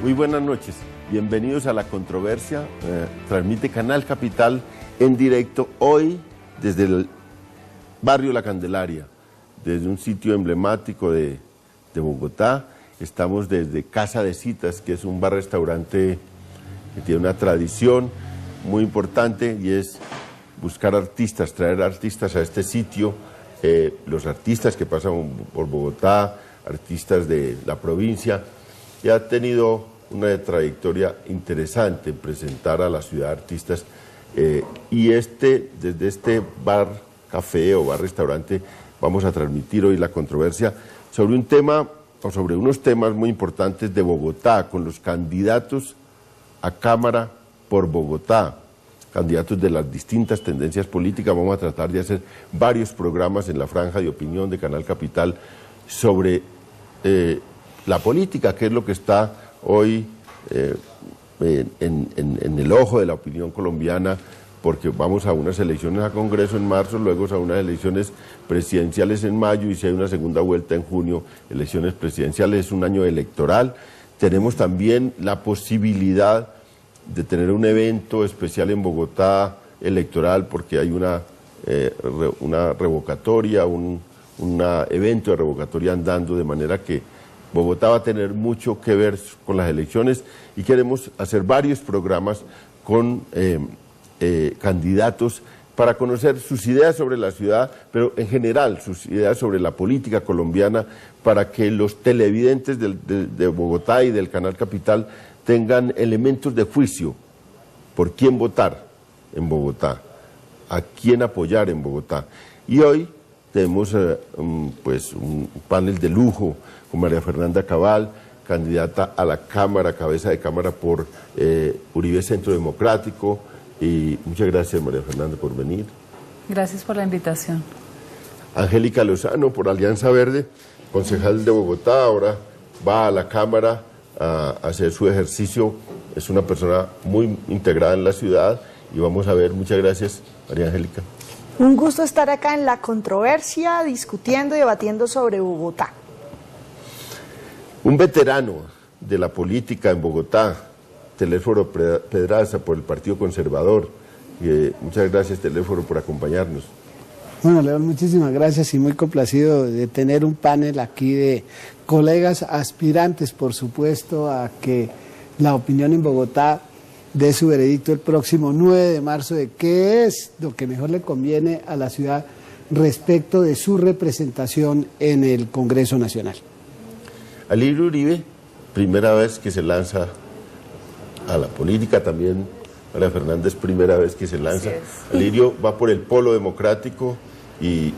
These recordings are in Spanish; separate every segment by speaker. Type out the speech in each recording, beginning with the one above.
Speaker 1: Muy buenas noches, bienvenidos a La Controversia, transmite Canal Capital en directo hoy desde el barrio La Candelaria, desde un sitio emblemático de Bogotá. Estamos desde Casa de Citas, que es un bar-restaurante que tiene una tradición muy importante y es buscar artistas, traer artistas a este sitio, los artistas que pasan por Bogotá, artistas de la provincia, y ha tenido una trayectoria interesante en presentar a la ciudad artistas, y desde este bar, café o bar-restaurante vamos a transmitir hoy La Controversia sobre un tema, o sobre unos temas muy importantes de Bogotá, con los candidatos a Cámara por Bogotá, candidatos de las distintas tendencias políticas. Vamos a tratar de hacer varios programas en la franja de opinión de Canal Capital sobre la política, que es lo que está hoy en el ojo de la opinión colombiana, porque vamos a unas elecciones a Congreso en marzo, luego a unas elecciones presidenciales en mayo, y si hay una segunda vuelta en junio, elecciones presidenciales. Es un año electoral. Tenemos también la posibilidad de tener un evento especial en Bogotá electoral, porque hay una revocatoria, un evento de revocatoria andando, de manera que Bogotá va a tener mucho que ver con las elecciones, y queremos hacer varios programas con candidatos para conocer sus ideas sobre la ciudad, pero en general sus ideas sobre la política colombiana, para que los televidentes de Bogotá y del Canal Capital tengan elementos de juicio por quién votar en Bogotá, a quién apoyar en Bogotá. Y hoy tenemos pues un panel de lujo con María Fernanda Cabal, candidata a la Cámara, cabeza de Cámara por Uribe Centro Democrático. Y muchas gracias, María Fernanda, por venir.
Speaker 2: Gracias por la invitación.
Speaker 1: Angélica Lozano, por Alianza Verde, concejal de Bogotá, ahora va a la Cámara a hacer su ejercicio. Es una persona muy integrada en la ciudad y vamos a ver. Muchas gracias, María Angélica.
Speaker 3: Un gusto estar acá en La Controversia, discutiendo y debatiendo sobre Bogotá.
Speaker 1: Un veterano de la política en Bogotá, Telésforo Pedraza, por el Partido Conservador. Muchas gracias, Telésforo, por acompañarnos.
Speaker 4: Bueno, León, muchísimas gracias y muy complacido de tener un panel aquí de colegas aspirantes, por supuesto, a que la opinión en Bogotá dé su veredicto el próximo 9 de marzo de qué es lo que mejor le conviene a la ciudad respecto de su representación en el Congreso Nacional.
Speaker 1: Alirio Uribe, primera vez que se lanza a la política, también María Fernández, primera vez que se lanza. Alirio va por el polo democrático y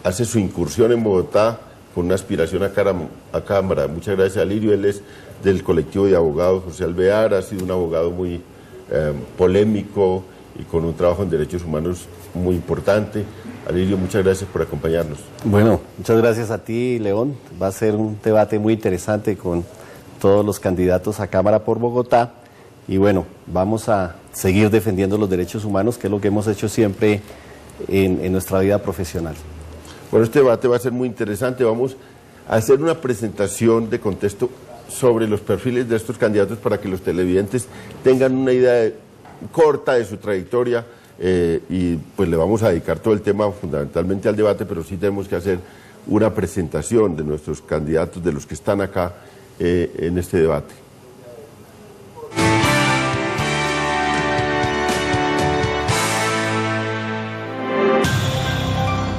Speaker 1: hace su incursión en Bogotá con una aspiración a Cámara. Muchas gracias, Alirio. Él es del colectivo de abogados José Alvear, ha sido un abogado muy polémico y con un trabajo en derechos humanos muy importante. Alirio, muchas gracias por acompañarnos.
Speaker 5: Bueno, muchas gracias a ti, León. Va a ser un debate muy interesante con todos los candidatos a Cámara por Bogotá, y bueno, vamos a seguir defendiendo los derechos humanos, que es lo que hemos hecho siempre en nuestra vida profesional.
Speaker 1: Bueno, este debate va a ser muy interesante. Vamos a hacer una presentación de contexto sobre los perfiles de estos candidatos para que los televidentes tengan una idea corta de su trayectoria, y pues le vamos a dedicar todo el tema fundamentalmente al debate, pero sí tenemos que hacer una presentación de nuestros candidatos, de los que están acá en este debate.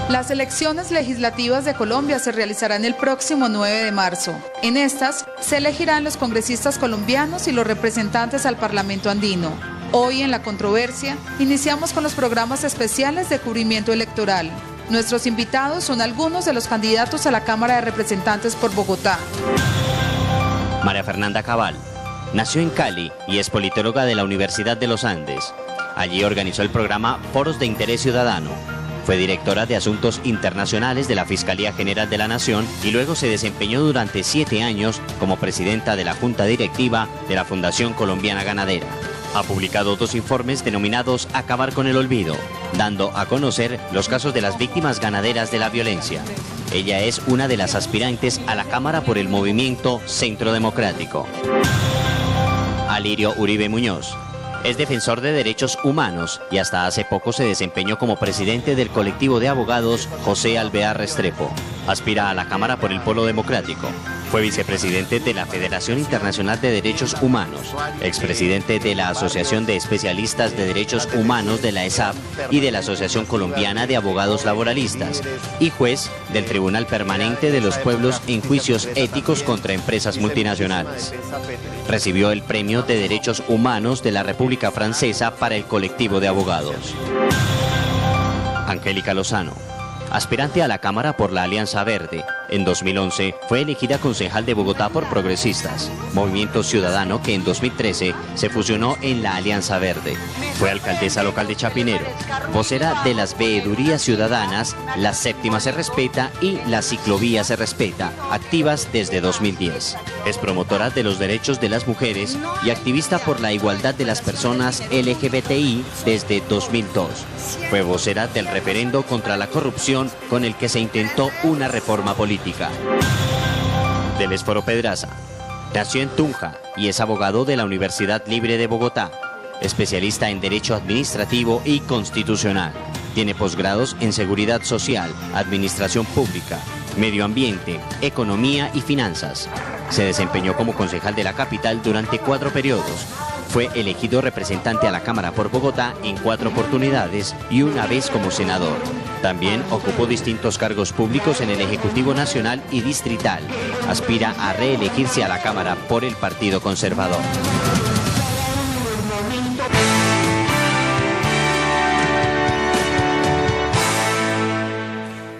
Speaker 6: Las elecciones legislativas de Colombia se realizarán el próximo 9 de marzo. En estas se elegirán los congresistas colombianos y los representantes al Parlamento andino. Hoy en La Controversia iniciamos con los programas especiales de cubrimiento electoral. Nuestros invitados son algunos de los candidatos a la Cámara de Representantes por Bogotá.
Speaker 7: María Fernanda Cabal nació en Cali y es politóloga de la Universidad de los Andes. Allí organizó el programa Foros de Interés Ciudadano. Fue directora de Asuntos Internacionales de la Fiscalía General de la Nación y luego se desempeñó durante 7 años como presidenta de la Junta Directiva de la Fundación Colombiana Ganadera. Ha publicado 2 informes denominados Acabar con el Olvido, dando a conocer los casos de las víctimas ganaderas de la violencia. Ella es una de las aspirantes a la Cámara por el movimiento Centro Democrático. Alirio Uribe Muñoz es defensor de derechos humanos y hasta hace poco se desempeñó como presidente del colectivo de abogados José Alvear Restrepo. Aspira a la Cámara por el Polo Democrático. Fue vicepresidente de la Federación Internacional de Derechos Humanos, expresidente de la Asociación de Especialistas de Derechos Humanos de la ESAP y de la Asociación Colombiana de Abogados Laboralistas, y juez del Tribunal Permanente de los Pueblos en juicios éticos contra empresas multinacionales. Recibió el Premio de Derechos Humanos de la República Francesa para el colectivo de abogados. Angélica Lozano, aspirante a la Cámara por la Alianza Verde. En 2011 fue elegida concejal de Bogotá por Progresistas, movimiento ciudadano que en 2013 se fusionó en la Alianza Verde. Fue alcaldesa local de Chapinero, vocera de las veedurías ciudadanas La Séptima se respeta y La Ciclovía se respeta, activas desde 2010. Es promotora de los derechos de las mujeres y activista por la igualdad de las personas LGBTI desde 2002. Fue vocera del referendo contra la corrupción con el que se intentó una reforma política. Delesforo Pedraza nació en Tunja y es abogado de la Universidad Libre de Bogotá, especialista en Derecho Administrativo y Constitucional. Tiene posgrados en Seguridad Social, Administración Pública, Medio Ambiente, Economía y Finanzas. Se desempeñó como concejal de la capital durante 4 periodos. Fue elegido representante a la Cámara por Bogotá en 4 oportunidades y una vez como senador. También ocupó distintos cargos públicos en el Ejecutivo Nacional y Distrital. Aspira a reelegirse a la Cámara por el Partido Conservador.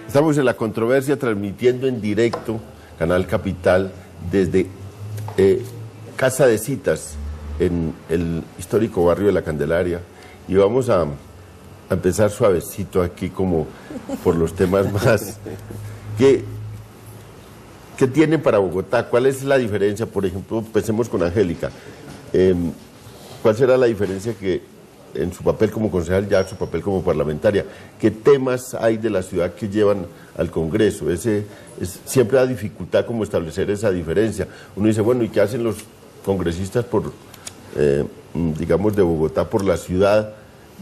Speaker 1: Estamos en La Controversia transmitiendo en directo, Canal Capital, desde Casa de Citas, en el histórico barrio de La Candelaria, y vamos a empezar suavecito aquí como por los temas más que tienen para Bogotá. ¿Cuál es la diferencia? Por ejemplo, empecemos con Angélica. ¿Cuál será la diferencia que en su papel como concejal, ya su papel como parlamentaria, qué temas hay de la ciudad que llevan al Congreso? Siempre da dificultad como establecer esa diferencia. Uno dice, bueno, ¿y qué hacen los congresistas digamos, de Bogotá por la ciudad?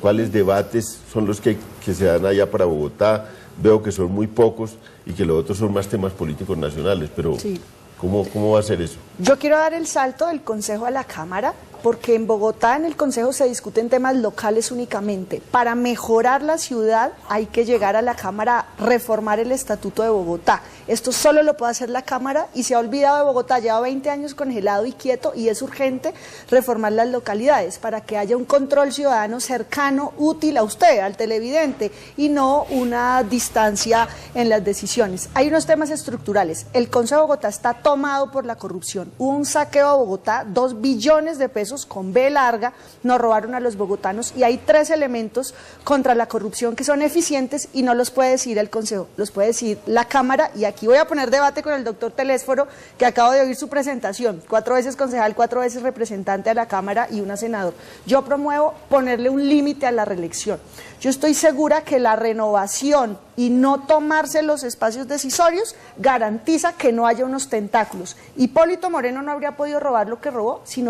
Speaker 1: ¿Cuáles debates son los que se dan allá para Bogotá? Veo que son muy pocos y que los otros son más temas políticos nacionales, pero sí. ¿Cómo va a ser eso?
Speaker 3: Yo quiero dar el salto del Consejo a la Cámara, porque en Bogotá en el Consejo se discuten temas locales únicamente. Para mejorar la ciudad hay que llegar a la Cámara a reformar el Estatuto de Bogotá. Esto solo lo puede hacer la Cámara y se ha olvidado de Bogotá, lleva 20 años congelado y quieto, y es urgente reformar las localidades para que haya un control ciudadano cercano, útil a usted, al televidente, y no una distancia en las decisiones. Hay unos temas estructurales. El Consejo de Bogotá está tomado por la corrupción. Hubo un saqueo a Bogotá, 2 billones de pesos con B larga, nos robaron a los bogotanos, y hay 3 elementos contra la corrupción que son eficientes y no los puede decir el Consejo, los puede decir la Cámara. Y aquí voy a poner debate con el doctor Telésforo, que acabo de oír su presentación, 4 veces concejal, 4 veces representante a la Cámara y una senador. Yo promuevo ponerle un límite a la reelección. Yo estoy segura que la renovación y no tomarse los espacios decisorios garantiza que no haya unos tentáculos. Hipólito Moreno no habría podido robar lo que robó si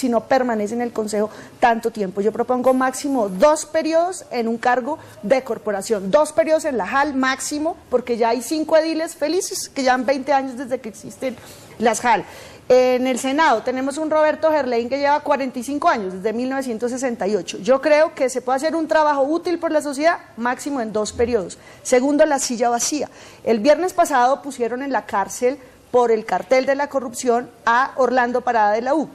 Speaker 3: no permanece en el Consejo tanto tiempo. Yo propongo máximo 2 periodos en un cargo de corporación, 2 periodos en la JAL máximo, porque ya hay 5 ediles felices que llevan 20 años desde que existen las JAL. En el Senado tenemos un Roberto Gerlain que lleva 45 años, desde 1968. Yo creo que se puede hacer un trabajo útil por la sociedad, máximo en 2 periodos. Segundo, la silla vacía. El viernes pasado pusieron en la cárcel por el cartel de la corrupción a Orlando Parada de la U.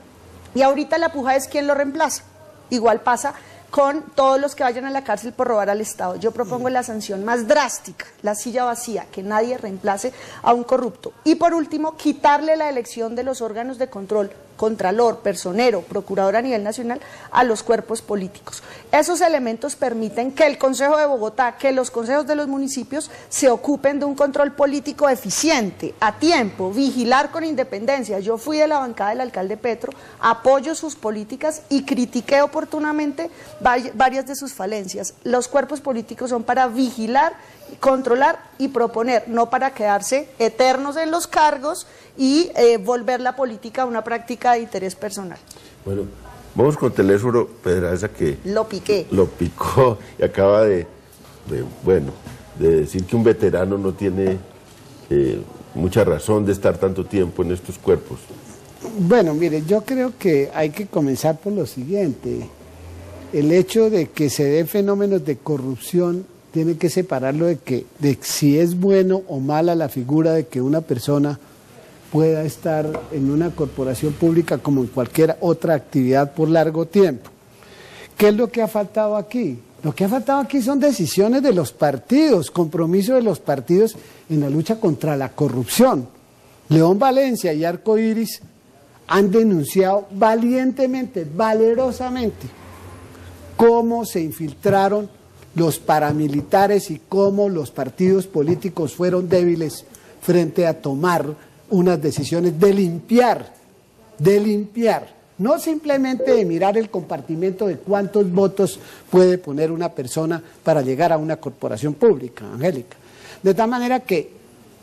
Speaker 3: Y ahorita la puja es quién lo reemplaza. Igual pasa con todos los que vayan a la cárcel por robar al Estado. Yo propongo la sanción más drástica, la silla vacía, que nadie reemplace a un corrupto. Y por último, quitarle la elección de los órganos de control contralor, personero, procurador a nivel nacional, a los cuerpos políticos. Esos elementos permiten que el Consejo de Bogotá, que los consejos de los municipios se ocupen de un control político eficiente, a tiempo, vigilar con independencia. Yo fui de la bancada del alcalde Petro, apoyo sus políticas y critiqué oportunamente varias de sus falencias. Los cuerpos políticos son para vigilar, controlar y proponer, no para quedarse eternos en los cargos y volver la política a una práctica de interés personal.
Speaker 1: Bueno, vamos con Telésforo Pedraza, que
Speaker 3: lo
Speaker 1: picó y acaba de decir que un veterano no tiene mucha razón de estar tanto tiempo en estos cuerpos.
Speaker 4: Bueno, mire, yo creo que hay que comenzar por lo siguiente. El hecho de que se den fenómenos de corrupción tiene que separarlo de si es bueno o mala la figura de que una persona pueda estar en una corporación pública como en cualquier otra actividad por largo tiempo. ¿Qué es lo que ha faltado aquí? Lo que ha faltado aquí son decisiones de los partidos, compromiso de los partidos en la lucha contra la corrupción. León Valencia y Arco Iris han denunciado valientemente, valerosamente, cómo se infiltraron los paramilitares y cómo los partidos políticos fueron débiles frente a tomar unas decisiones de limpiar, no simplemente de mirar el compartimento de cuántos votos puede poner una persona para llegar a una corporación pública, Angélica. De tal manera que,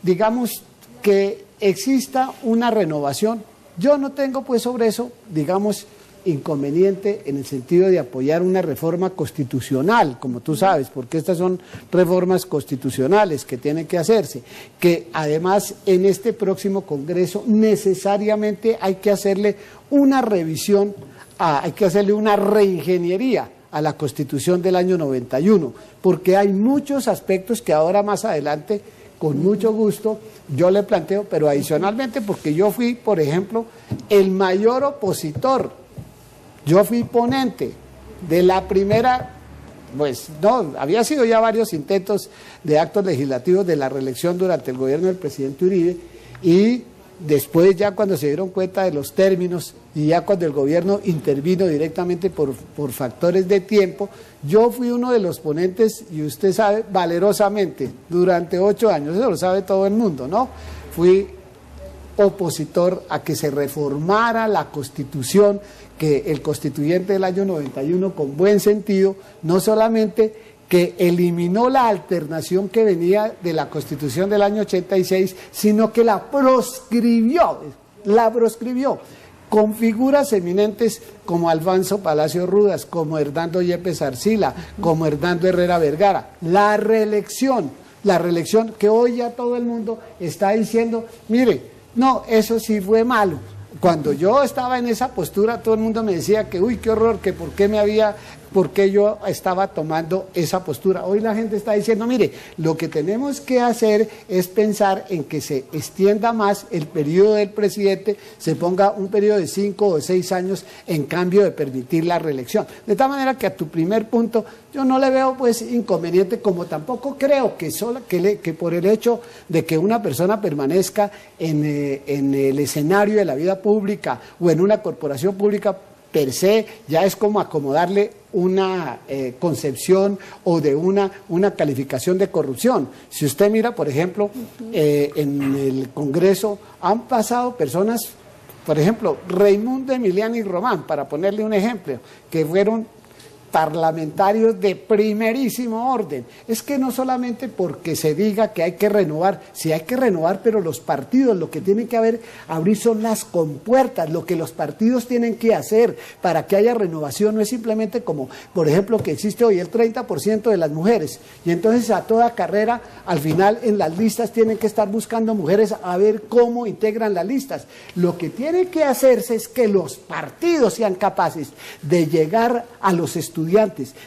Speaker 4: digamos, que exista una renovación. Yo no tengo pues sobre eso, digamos, inconveniente en el sentido de apoyar una reforma constitucional, como tú sabes, porque estas son reformas constitucionales que tienen que hacerse, que además en este próximo Congreso necesariamente hay que hacerle una revisión, hay que hacerle una reingeniería a la Constitución del año 91, porque hay muchos aspectos que ahora más adelante, con mucho gusto, yo le planteo, pero adicionalmente porque yo fui, por ejemplo, el mayor opositor. Yo fui ponente de la primera, pues no, había sido ya varios intentos de actos legislativos de la reelección durante el gobierno del presidente Uribe, y después ya cuando se dieron cuenta de los términos y ya cuando el gobierno intervino directamente por factores de tiempo, yo fui uno de los ponentes, y usted sabe, valerosamente, durante 8 años, eso lo sabe todo el mundo, ¿no? Fui opositor a que se reformara la Constitución, que el constituyente del año 91 con buen sentido, no solamente que eliminó la alternación que venía de la Constitución del año 86, sino que la proscribió, con figuras eminentes como Alfonso Palacio Rudas, como Hernando Yepes Arcila, como Hernando Herrera Vergara. La reelección que hoy ya todo el mundo está diciendo, mire, no, eso sí fue malo. Cuando yo estaba en esa postura, todo el mundo me decía que, uy, qué horror, que por qué yo estaba tomando esa postura. Hoy la gente está diciendo, mire, lo que tenemos que hacer es pensar en que se extienda más el periodo del presidente, se ponga un periodo de 5 o 6 años en cambio de permitir la reelección. De tal manera que a tu primer punto, yo no le veo pues inconveniente, como tampoco creo que por el hecho de que una persona permanezca en el escenario de la vida pública o en una corporación pública per se, ya es como acomodarle una concepción o de una calificación de corrupción. Si usted mira, por ejemplo, en el Congreso han pasado personas, por ejemplo, Raimundo Emiliani Román, para ponerle un ejemplo, que fueron parlamentarios de primerísimo orden. Es que no solamente porque se diga que hay que renovar, sí hay que renovar, pero los partidos lo que tienen que abrir son las compuertas. Lo que los partidos tienen que hacer para que haya renovación no es simplemente como, por ejemplo, que existe hoy el 30% de las mujeres, y entonces a toda carrera, al final en las listas tienen que estar buscando mujeres a ver cómo integran las listas. Lo que tiene que hacerse es que los partidos sean capaces de llegar a los estudiantes,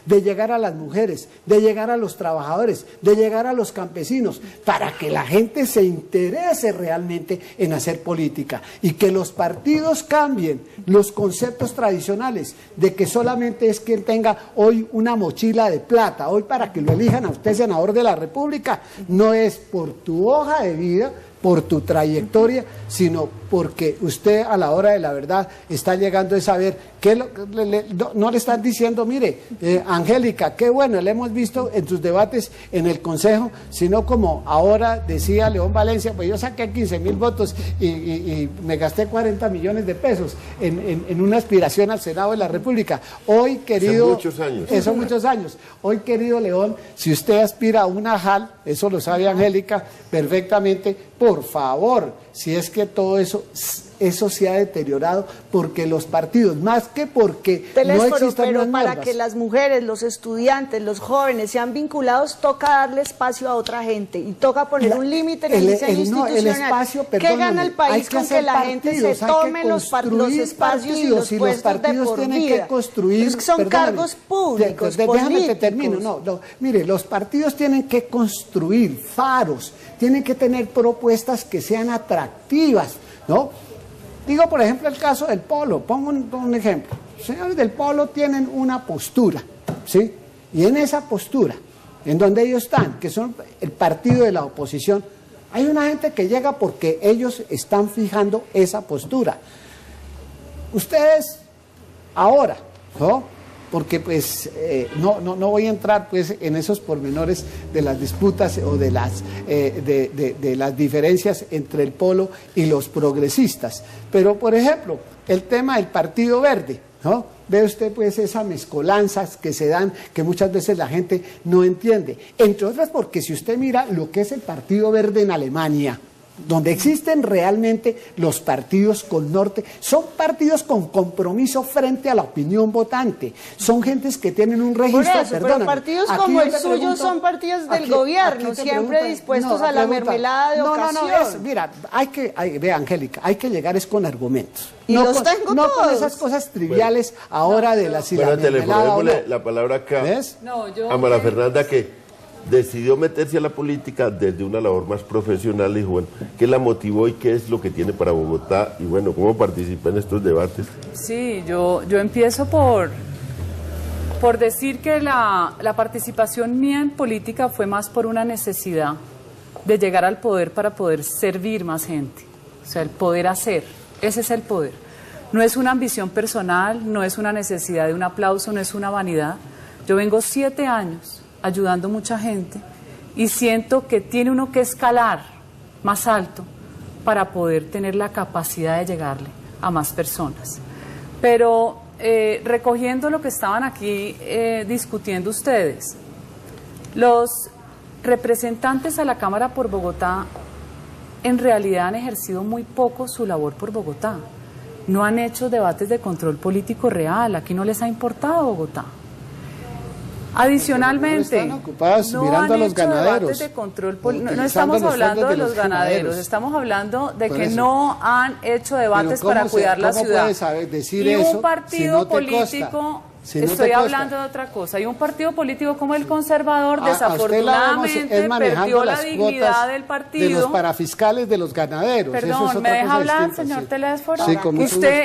Speaker 4: de llegar a las mujeres, de llegar a los trabajadores, de llegar a los campesinos, para que la gente se interese realmente en hacer política, y que los partidos cambien los conceptos tradicionales de que solamente es quien tenga hoy una mochila de plata, hoy para que lo elijan a usted senador de la República, no es por tu hoja de vida, por tu trayectoria, sino porque usted a la hora de la verdad está llegando a saber que no le están diciendo, mire, Angélica, qué bueno, le hemos visto en tus debates en el Consejo, sino como ahora decía León Valencia, pues yo saqué 15.000 votos y me gasté 40 millones de pesos en una aspiración al Senado de la República. Hoy, querido...
Speaker 1: Son muchos años.
Speaker 4: Son muchos años. Hoy, querido León, si usted aspira a una JAL, eso lo sabe Angélica perfectamente, por favor, si es que todo eso se ha deteriorado porque los partidos, más que porque no existan
Speaker 3: pero
Speaker 4: las
Speaker 3: para
Speaker 4: normas.
Speaker 3: que las mujeres, los estudiantes, los jóvenes sean vinculados, toca darle espacio a otra gente y toca poner un límite en el diseño institucional. ¿Qué gana el país con que la gente se tome los espacios y los puestos de por vida?
Speaker 4: Tienen que construir,
Speaker 3: es que son cargos públicos,
Speaker 4: déjame que termino. Mire, los partidos tienen que construir faros, tienen que tener propuestas que sean atractivas, ¿no? Digo, por ejemplo, el caso del Polo, pongo un ejemplo. Los señores del Polo tienen una postura, ¿sí? Y en esa postura, en donde ellos están, que son el partido de la oposición, hay una gente que llega porque ellos están fijando esa postura. Ustedes, ahora, ¿no? Porque pues no voy a entrar pues en esos pormenores de las disputas o de las diferencias entre el Polo y los progresistas, pero por ejemplo el tema del Partido Verde, ¿no? Ve usted pues esas mezcolanzas que se dan, que muchas veces la gente no entiende, entre otras porque si usted mira lo que es el Partido Verde en Alemania, donde existen realmente los partidos con norte, son partidos con compromiso frente a la opinión votante, son gentes que tienen un registro,
Speaker 3: pero partidos como el suyo son partidos del gobierno, siempre dispuestos a la mermelada de ocasión.
Speaker 4: Mira, ve Angélica, hay que llegar es con argumentos.
Speaker 3: Y los tengo
Speaker 4: no
Speaker 3: todos.
Speaker 4: con esas cosas triviales ahora de la
Speaker 1: Démosle la palabra acá a María Fernanda, que decidió meterse a la política desde una labor más profesional y bueno, ¿qué la motivó y qué es lo que tiene para Bogotá? Y bueno, ¿cómo participa en estos debates?
Speaker 2: Sí, yo empiezo por decir que la participación mía en política fue más por una necesidad de llegar al poder para poder servir más gente, o sea, el poder hacer, ese es el poder. No es una ambición personal, no es una necesidad de un aplauso, no es una vanidad. Yo vengo 7 años ayudando mucha gente y siento que tiene uno que escalar más alto para poder tener la capacidad de llegarle a más personas. Pero recogiendo lo que estaban aquí discutiendo ustedes, los representantes a la Cámara por Bogotá en realidad han ejercido muy poco su labor por Bogotá. No han hecho debates de control político real, aquí no les ha importado Bogotá. Adicionalmente,
Speaker 4: están ocupados
Speaker 2: no
Speaker 4: mirando
Speaker 2: han
Speaker 4: a los
Speaker 2: hecho
Speaker 4: ganaderos,
Speaker 2: debates de control no estamos hablando de los ganaderos, estamos hablando de que no han hecho debates para cuidar la ciudad.
Speaker 4: Decir
Speaker 2: y
Speaker 4: eso
Speaker 2: un partido
Speaker 4: si no te
Speaker 2: político,
Speaker 4: si no
Speaker 2: estoy
Speaker 4: te
Speaker 2: hablando de otra cosa, y un partido político como el Conservador desafortunadamente perdió la dignidad del partido.
Speaker 4: De los parafiscales de los ganaderos.
Speaker 2: Perdón, ¿me deja hablar, señor Telésforo?
Speaker 4: Sí,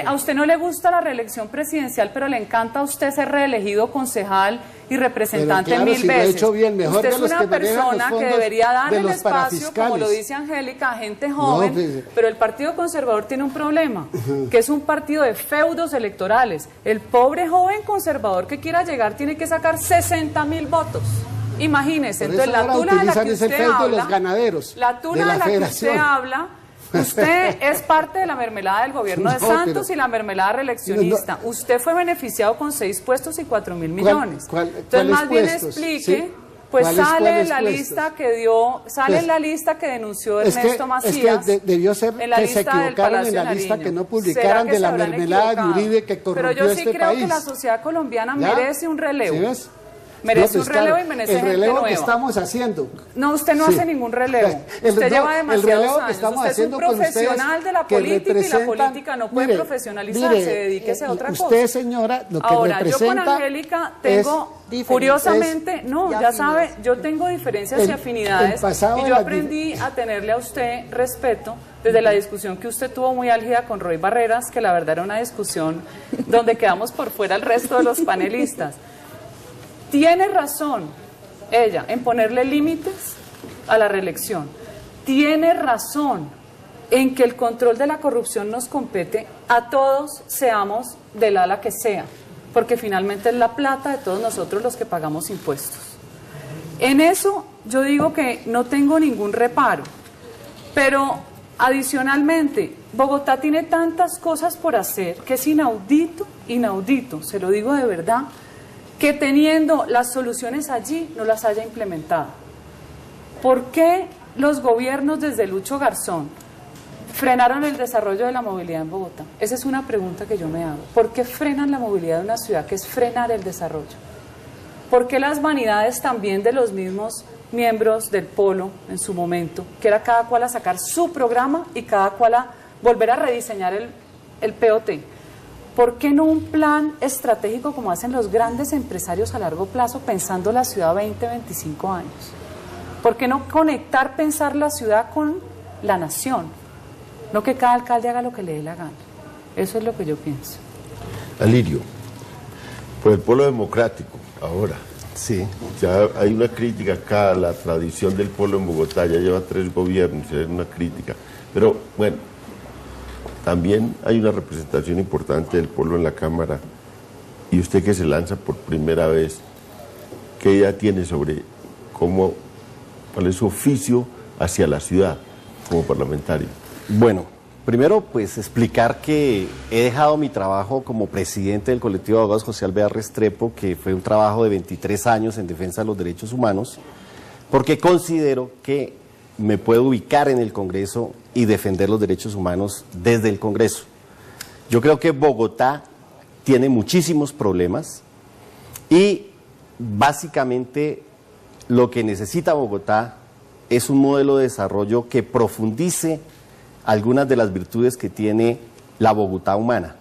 Speaker 2: a usted no le gusta la reelección presidencial, pero le encanta a usted ser reelegido concejal y representante
Speaker 4: claro,
Speaker 2: 1000
Speaker 4: si
Speaker 2: veces.
Speaker 4: Hecho bien, mejor
Speaker 2: usted
Speaker 4: de
Speaker 2: es
Speaker 4: los
Speaker 2: una
Speaker 4: que
Speaker 2: persona que debería dar el espacio, como lo
Speaker 4: parafiscales.
Speaker 2: dice Angélica, a gente joven, pero el Partido Conservador tiene un problema, que es un partido de feudos electorales. El pobre joven conservador que quiera llegar tiene que sacar 60.000 votos. Imagínese, entonces la tula de la que usted habla,
Speaker 4: los ganaderos
Speaker 2: la tula de la que usted habla, usted es parte de la mermelada del gobierno de Santos y la mermelada reeleccionista. Usted fue beneficiado con 6 puestos y 4.000 millones. Entonces, más bien explique, ¿sí? Pues sale en la lista que dio, en la lista que denunció Ernesto Macías.
Speaker 4: Es que debió ser
Speaker 2: en la
Speaker 4: que
Speaker 2: lista
Speaker 4: se equivocaron en la lista, que no publicaran de la mermelada de Uribe que corrompió este país.
Speaker 2: Pero yo sí creo que la sociedad colombiana merece un relevo.
Speaker 4: ¿Sí ves?
Speaker 2: Merece un relevo y merece gente nueva.
Speaker 4: El relevo que estamos haciendo.
Speaker 2: No, usted no hace ningún relevo. Usted lleva demasiados años.
Speaker 4: Usted
Speaker 2: es un profesional de la política y la política no puede profesionalizarse, dedíquese a otra cosa.
Speaker 4: Usted, señora, lo que
Speaker 2: ahora,
Speaker 4: representa.
Speaker 2: Yo con Angélica tengo, curiosamente, ya sabe, yo tengo diferencias y afinidades y yo aprendí a tenerle a usted respeto desde la discusión que usted tuvo muy álgida con Roy Barreras, que la verdad era una discusión donde quedamos por fuera el resto de los panelistas. Tiene razón ella en ponerle límites a la reelección. Tiene razón en que el control de la corrupción nos compete a todos, seamos del ala que sea, porque finalmente es la plata de todos nosotros los que pagamos impuestos. En eso yo digo que no tengo ningún reparo, pero adicionalmente Bogotá tiene tantas cosas por hacer que es inaudito, se lo digo de verdad, que teniendo las soluciones allí no las haya implementado. ¿Por qué los gobiernos desde Lucho Garzón frenaron el desarrollo de la movilidad en Bogotá? Esa es una pregunta que yo me hago. ¿Por qué frenan la movilidad de una ciudad, que es frenar el desarrollo? ¿Por qué las vanidades también de los mismos miembros del Polo en su momento, que era cada cual a sacar su programa y cada cual a volver a rediseñar el POT? ¿Por qué no un plan estratégico como hacen los grandes empresarios a largo plazo, pensando la ciudad 20, 25 años? ¿Por qué no conectar, pensar la ciudad con la nación? No que cada alcalde haga lo que le dé la gana. Eso es lo que yo pienso.
Speaker 1: Alirio, por el Polo Democrático, ahora.
Speaker 5: Sí.
Speaker 1: Ya hay una crítica acá a la tradición del Polo en Bogotá, ya lleva 3 gobiernos, es una crítica. Pero bueno, también hay una representación importante del Polo en la Cámara, y usted que se lanza por primera vez, ¿qué idea tiene sobre cuál es su oficio hacia la ciudad como parlamentario?
Speaker 5: Bueno, primero pues explicar que he dejado mi trabajo como presidente del colectivo de abogados José Alvear Restrepo, que fue un trabajo de 23 años en defensa de los derechos humanos, porque considero que me puedo ubicar en el Congreso y defender los derechos humanos desde el Congreso. Yo creo que Bogotá tiene muchísimos problemas y básicamente lo que necesita Bogotá es un modelo de desarrollo que profundice algunas de las virtudes que tiene la Bogotá humana.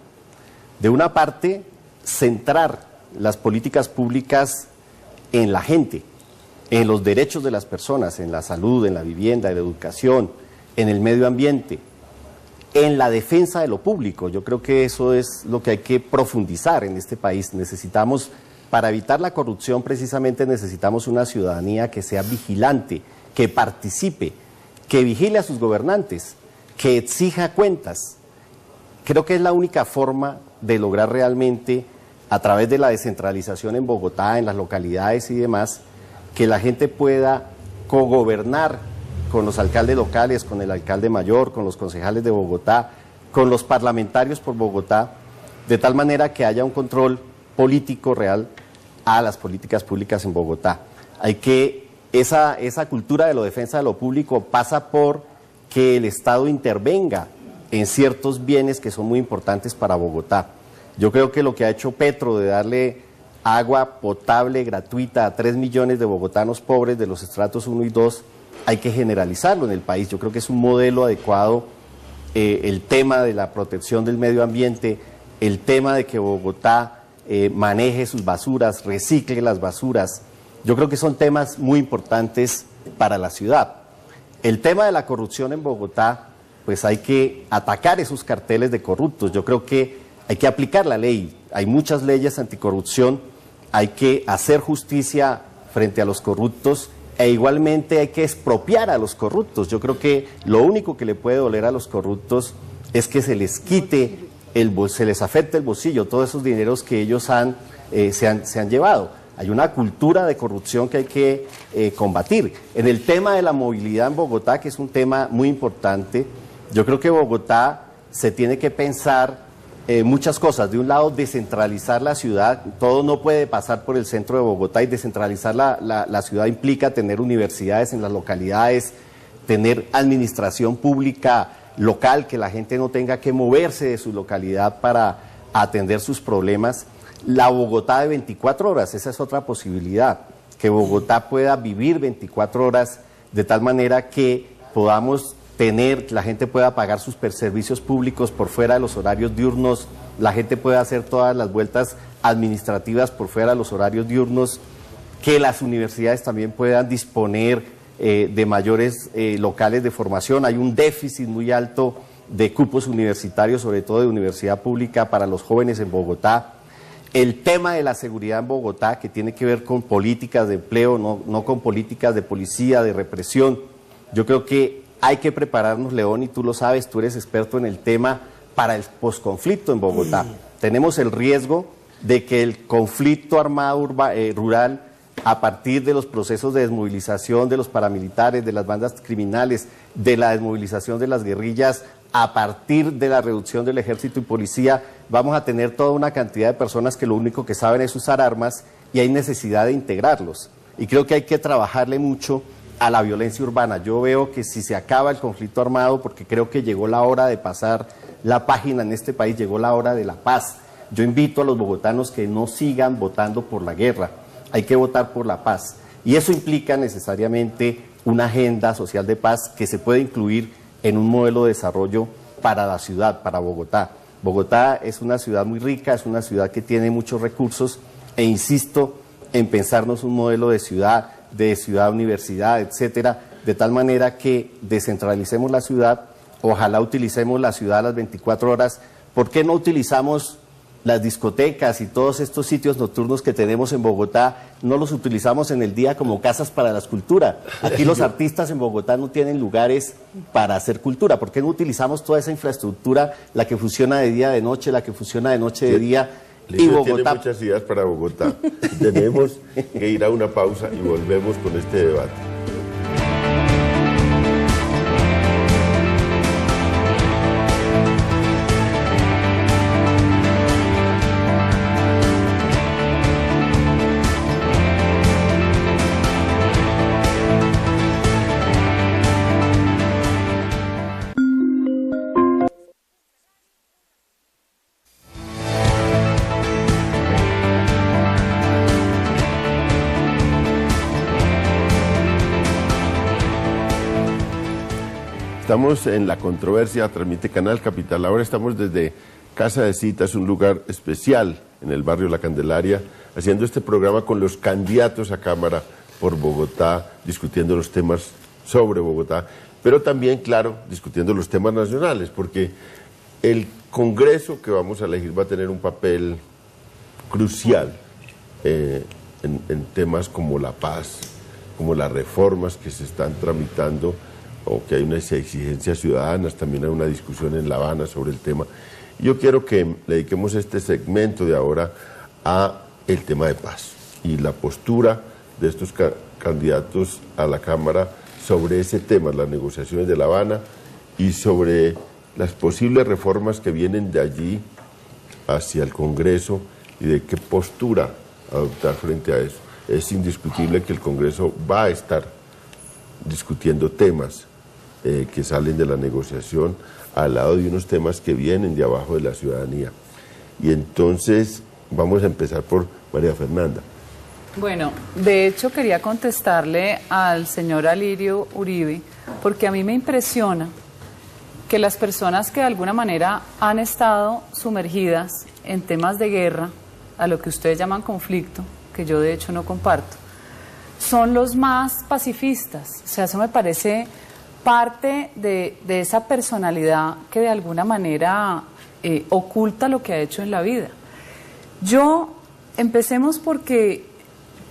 Speaker 5: De una parte, centrar las políticas públicas en la gente, en los derechos de las personas, en la salud, en la vivienda, en la educación, en el medio ambiente, en la defensa de lo público. Yo creo que eso es lo que hay que profundizar en este país. Necesitamos, para evitar la corrupción, precisamente necesitamos una ciudadanía que sea vigilante, que participe, que vigile a sus gobernantes, que exija cuentas. Creo que es la única forma de lograr realmente, a través de la descentralización en Bogotá, en las localidades y demás, que la gente pueda cogobernar con los alcaldes locales, con el alcalde mayor, con los concejales de Bogotá, con los parlamentarios por Bogotá, de tal manera que haya un control político real a las políticas públicas en Bogotá. Esa cultura de la defensa de lo público pasa por que el Estado intervenga en ciertos bienes que son muy importantes para Bogotá. Yo creo que lo que ha hecho Petro de darle agua potable gratuita a 3 millones de bogotanos pobres de los estratos 1 y 2, hay que generalizarlo en el país. Yo creo que es un modelo adecuado, el tema de la protección del medio ambiente, el tema de que Bogotá maneje sus basuras, recicle las basuras. Yo creo que son temas muy importantes para la ciudad. El tema de la corrupción en Bogotá, pues hay que atacar esos carteles de corruptos. Yo creo que hay que aplicar la ley. Hay muchas leyes anticorrupción, hay que hacer justicia frente a los corruptos e igualmente hay que expropiar a los corruptos. Yo creo que lo único que le puede doler a los corruptos es que se les quite, se les afecte el bolsillo, todos esos dineros que ellos se han llevado. Hay una cultura de corrupción que hay que combatir. En el tema de la movilidad en Bogotá, que es un tema muy importante, yo creo que Bogotá se tiene que pensar muchas cosas. De un lado, descentralizar la ciudad. Todo no puede pasar por el centro de Bogotá, y descentralizar la ciudad implica tener universidades en las localidades, tener administración pública local, que la gente no tenga que moverse de su localidad para atender sus problemas. La Bogotá de 24 horas, esa es otra posibilidad, que Bogotá pueda vivir 24 horas de tal manera que podamos tener, la gente pueda pagar sus servicios públicos por fuera de los horarios diurnos, la gente pueda hacer todas las vueltas administrativas por fuera de los horarios diurnos, que las universidades también puedan disponer de mayores locales de formación. Hay un déficit muy alto de cupos universitarios, sobre todo de universidad pública para los jóvenes en Bogotá. El tema de la seguridad en Bogotá, que tiene que ver con políticas de empleo, no con políticas de policía, de represión. Yo creo que hay que prepararnos, León, y tú lo sabes, tú eres experto en el tema, para el posconflicto en Bogotá. Tenemos el riesgo de que el conflicto armado rural, a partir de los procesos de desmovilización de los paramilitares, de las bandas criminales, de la desmovilización de las guerrillas, a partir de la reducción del ejército y policía, vamos a tener toda una cantidad de personas que lo único que saben es usar armas y hay necesidad de integrarlos. Y creo que hay que trabajarle mucho a la violencia urbana. Yo veo que si se acaba el conflicto armado, porque creo que llegó la hora de pasar la página en este país, llegó la hora de la paz. Yo invito a los bogotanos que no sigan votando por la guerra, hay que votar por la paz. Y eso implica necesariamente una agenda social de paz que se puede incluir en un modelo de desarrollo para la ciudad, para Bogotá. Bogotá es una ciudad muy rica, es una ciudad que tiene muchos recursos e insisto en pensarnos un modelo de ciudad universidad, etcétera, de tal manera que descentralicemos la ciudad, ojalá utilicemos la ciudad a las 24 horas. ¿Por qué no utilizamos las discotecas y todos estos sitios nocturnos que tenemos en Bogotá, no los utilizamos en el día como casas para la escultura? Aquí los artistas en Bogotá no tienen lugares para hacer cultura. ¿Por qué no utilizamos toda esa infraestructura, la que funciona de día, de noche, la que funciona de noche, de día?
Speaker 1: Y Bogotá tiene muchas ideas para Bogotá. Tenemos que ir a una pausa y volvemos con este debate. Estamos en La Controversia, transmite Canal Capital. Ahora estamos desde Casa de Citas, un lugar especial en el barrio La Candelaria, haciendo este programa con los candidatos a Cámara por Bogotá, discutiendo los temas sobre Bogotá, pero también, claro, discutiendo los temas nacionales, porque el Congreso que vamos a elegir va a tener un papel crucial en temas como la paz, como las reformas que se están tramitando, o que hay unas exigencias ciudadanas, también hay una discusión en La Habana sobre el tema. Yo quiero que le dediquemos este segmento de ahora a el tema de paz y la postura de estos candidatos a la Cámara sobre ese tema, las negociaciones de La Habana y sobre las posibles reformas que vienen de allí hacia el Congreso y de qué postura adoptar frente a eso. Es indiscutible que el Congreso va a estar discutiendo temas que salen de la negociación al lado de unos temas que vienen de abajo de la ciudadanía. Y entonces vamos a empezar por María Fernanda.
Speaker 2: Bueno, de hecho quería contestarle al señor Alirio Uribe, porque a mí me impresiona que las personas que de alguna manera han estado sumergidas en temas de guerra, a lo que ustedes llaman conflicto, que yo de hecho no comparto, son los más pacifistas. O sea, eso me parece parte de esa personalidad que de alguna manera oculta lo que ha hecho en la vida. Empecemos porque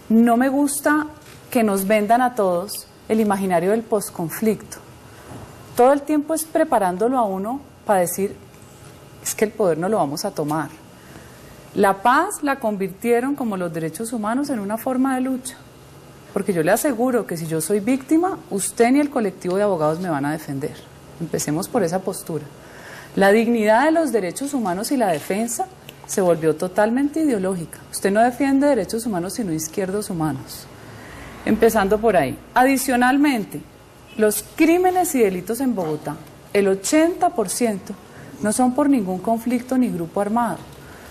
Speaker 2: no me gusta que nos vendan a todos el imaginario del posconflicto. Todo el tiempo es preparándolo a uno para decir, es que el poder no lo vamos a tomar. La paz la convirtieron, como los derechos humanos, en una forma de lucha. Porque yo le aseguro que si yo soy víctima, usted ni el colectivo de abogados me van a defender. Empecemos por esa postura. La dignidad de los derechos humanos y la defensa se volvió totalmente ideológica. Usted no defiende derechos humanos sino izquierdos humanos. Empezando por ahí. Adicionalmente, los crímenes y delitos en Bogotá, el 80% no son por ningún conflicto ni grupo armado.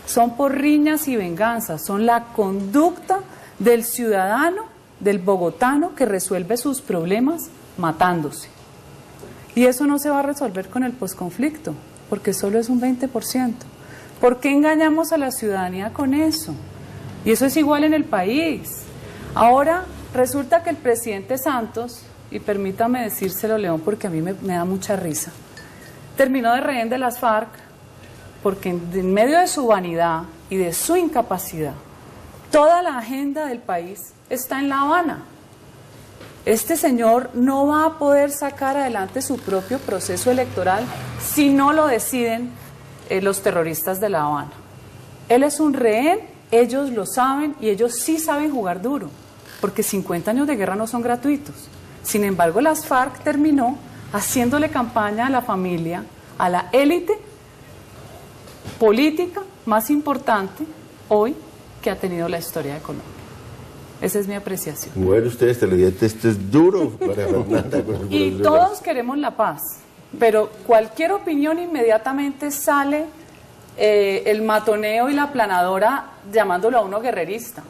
Speaker 2: Son por riñas y venganzas. Son la conducta del ciudadano, del bogotano que resuelve sus problemas matándose. Y eso no se va a resolver con el posconflicto, porque solo es un 20%. ¿Por qué engañamos a la ciudadanía con eso? Y eso es igual en el país. Ahora resulta que el presidente Santos, y permítame decírselo, León, porque a mí me da mucha risa, terminó de rehén de las FARC porque en medio de su vanidad y de su incapacidad, toda la agenda del país está en La Habana. Este señor no va a poder sacar adelante su propio proceso electoral si no lo deciden los terroristas de La Habana. Él es un rehén, ellos lo saben y ellos sí saben jugar duro, porque 50 años de guerra no son gratuitos. Sin embargo, las FARC terminó haciéndole campaña a la familia, a la élite política más importante hoy que ha tenido la historia de Colombia. Esa es mi apreciación.
Speaker 1: Bueno, ustedes televidentes, esto es duro, María Fernanda.
Speaker 2: Y todos queremos la paz, pero cualquier opinión inmediatamente sale el matoneo y la aplanadora llamándolo a uno guerrerista.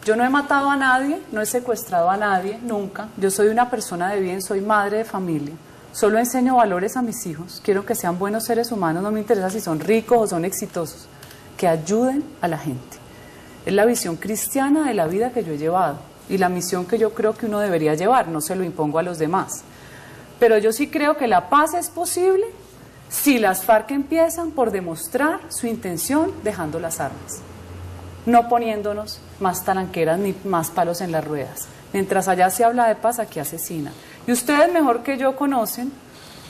Speaker 2: Yo no he matado a nadie, no he secuestrado a nadie, nunca. Yo soy una persona de bien, soy madre de familia. Solo enseño valores a mis hijos. Quiero que sean buenos seres humanos, no me interesa si son ricos o son exitosos. Que ayuden a la gente. Es la visión cristiana de la vida que yo he llevado y la misión que yo creo que uno debería llevar, no se lo impongo a los demás. Pero yo sí creo que la paz es posible si las FARC empiezan por demostrar su intención dejando las armas, no poniéndonos más talanqueras ni más palos en las ruedas. Mientras allá se habla de paz, aquí asesinan. Y ustedes mejor que yo conocen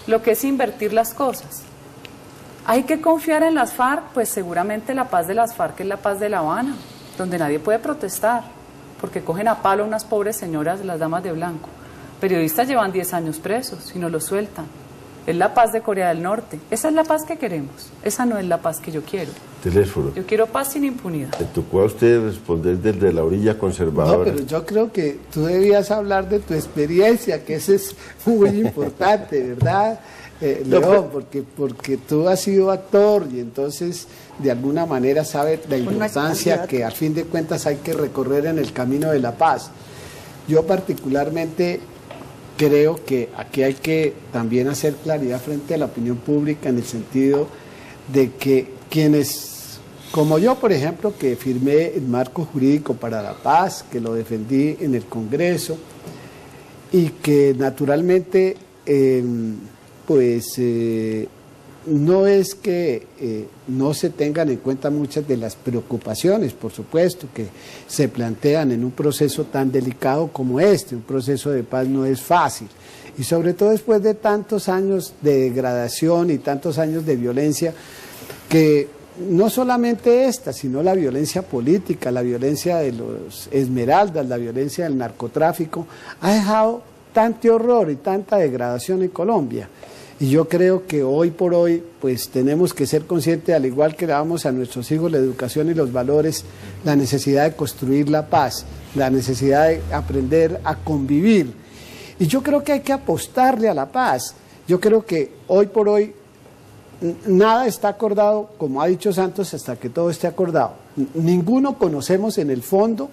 Speaker 2: lo que es invertir las cosas. ¿Hay que confiar en las FARC? Pues seguramente la paz de las FARC es la paz de La Habana, donde nadie puede protestar, porque cogen a palo a unas pobres señoras, las damas de blanco. Periodistas llevan 10 años presos y no los sueltan. Es la paz de Corea del Norte. Esa es la paz que queremos. Esa no es la paz que yo quiero.
Speaker 1: Teléfono.
Speaker 2: Yo quiero paz sin impunidad.
Speaker 1: ¿Le tocó a usted responder desde la orilla conservadora?
Speaker 4: No, pero yo creo que tú debías hablar de tu experiencia, que eso es muy importante, ¿verdad, León? Porque tú has sido actor y entonces de alguna manera sabes la importancia que a fin de cuentas hay que recorrer en el camino de la paz. Yo particularmente creo que aquí hay que también hacer claridad frente a la opinión pública en el sentido de que quienes, como yo por ejemplo, que firmé el marco jurídico para la paz, que lo defendí en el Congreso y que naturalmente no es que no se tengan en cuenta muchas de las preocupaciones, por supuesto, que se plantean en un proceso tan delicado como este. Un proceso de paz no es fácil. Y sobre todo después de tantos años de degradación y tantos años de violencia, que no solamente esta, sino la violencia política, la violencia de los Esmeraldas, la violencia del narcotráfico, ha dejado tanto horror y tanta degradación en Colombia. Y yo creo que hoy por hoy pues tenemos que ser conscientes, al igual que le damos a nuestros hijos la educación y los valores, la necesidad de construir la paz, la necesidad de aprender a convivir. Y yo creo que hay que apostarle a la paz. Yo creo que hoy por hoy nada está acordado, como ha dicho Santos, hasta que todo esté acordado. Ninguno conocemos en el fondo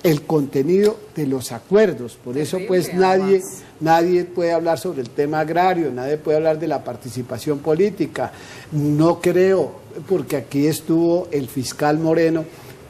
Speaker 4: el contenido de los acuerdos, por eso pues nadie puede hablar sobre el tema agrario, nadie puede hablar de la participación política, no creo, porque aquí estuvo el fiscal Moreno,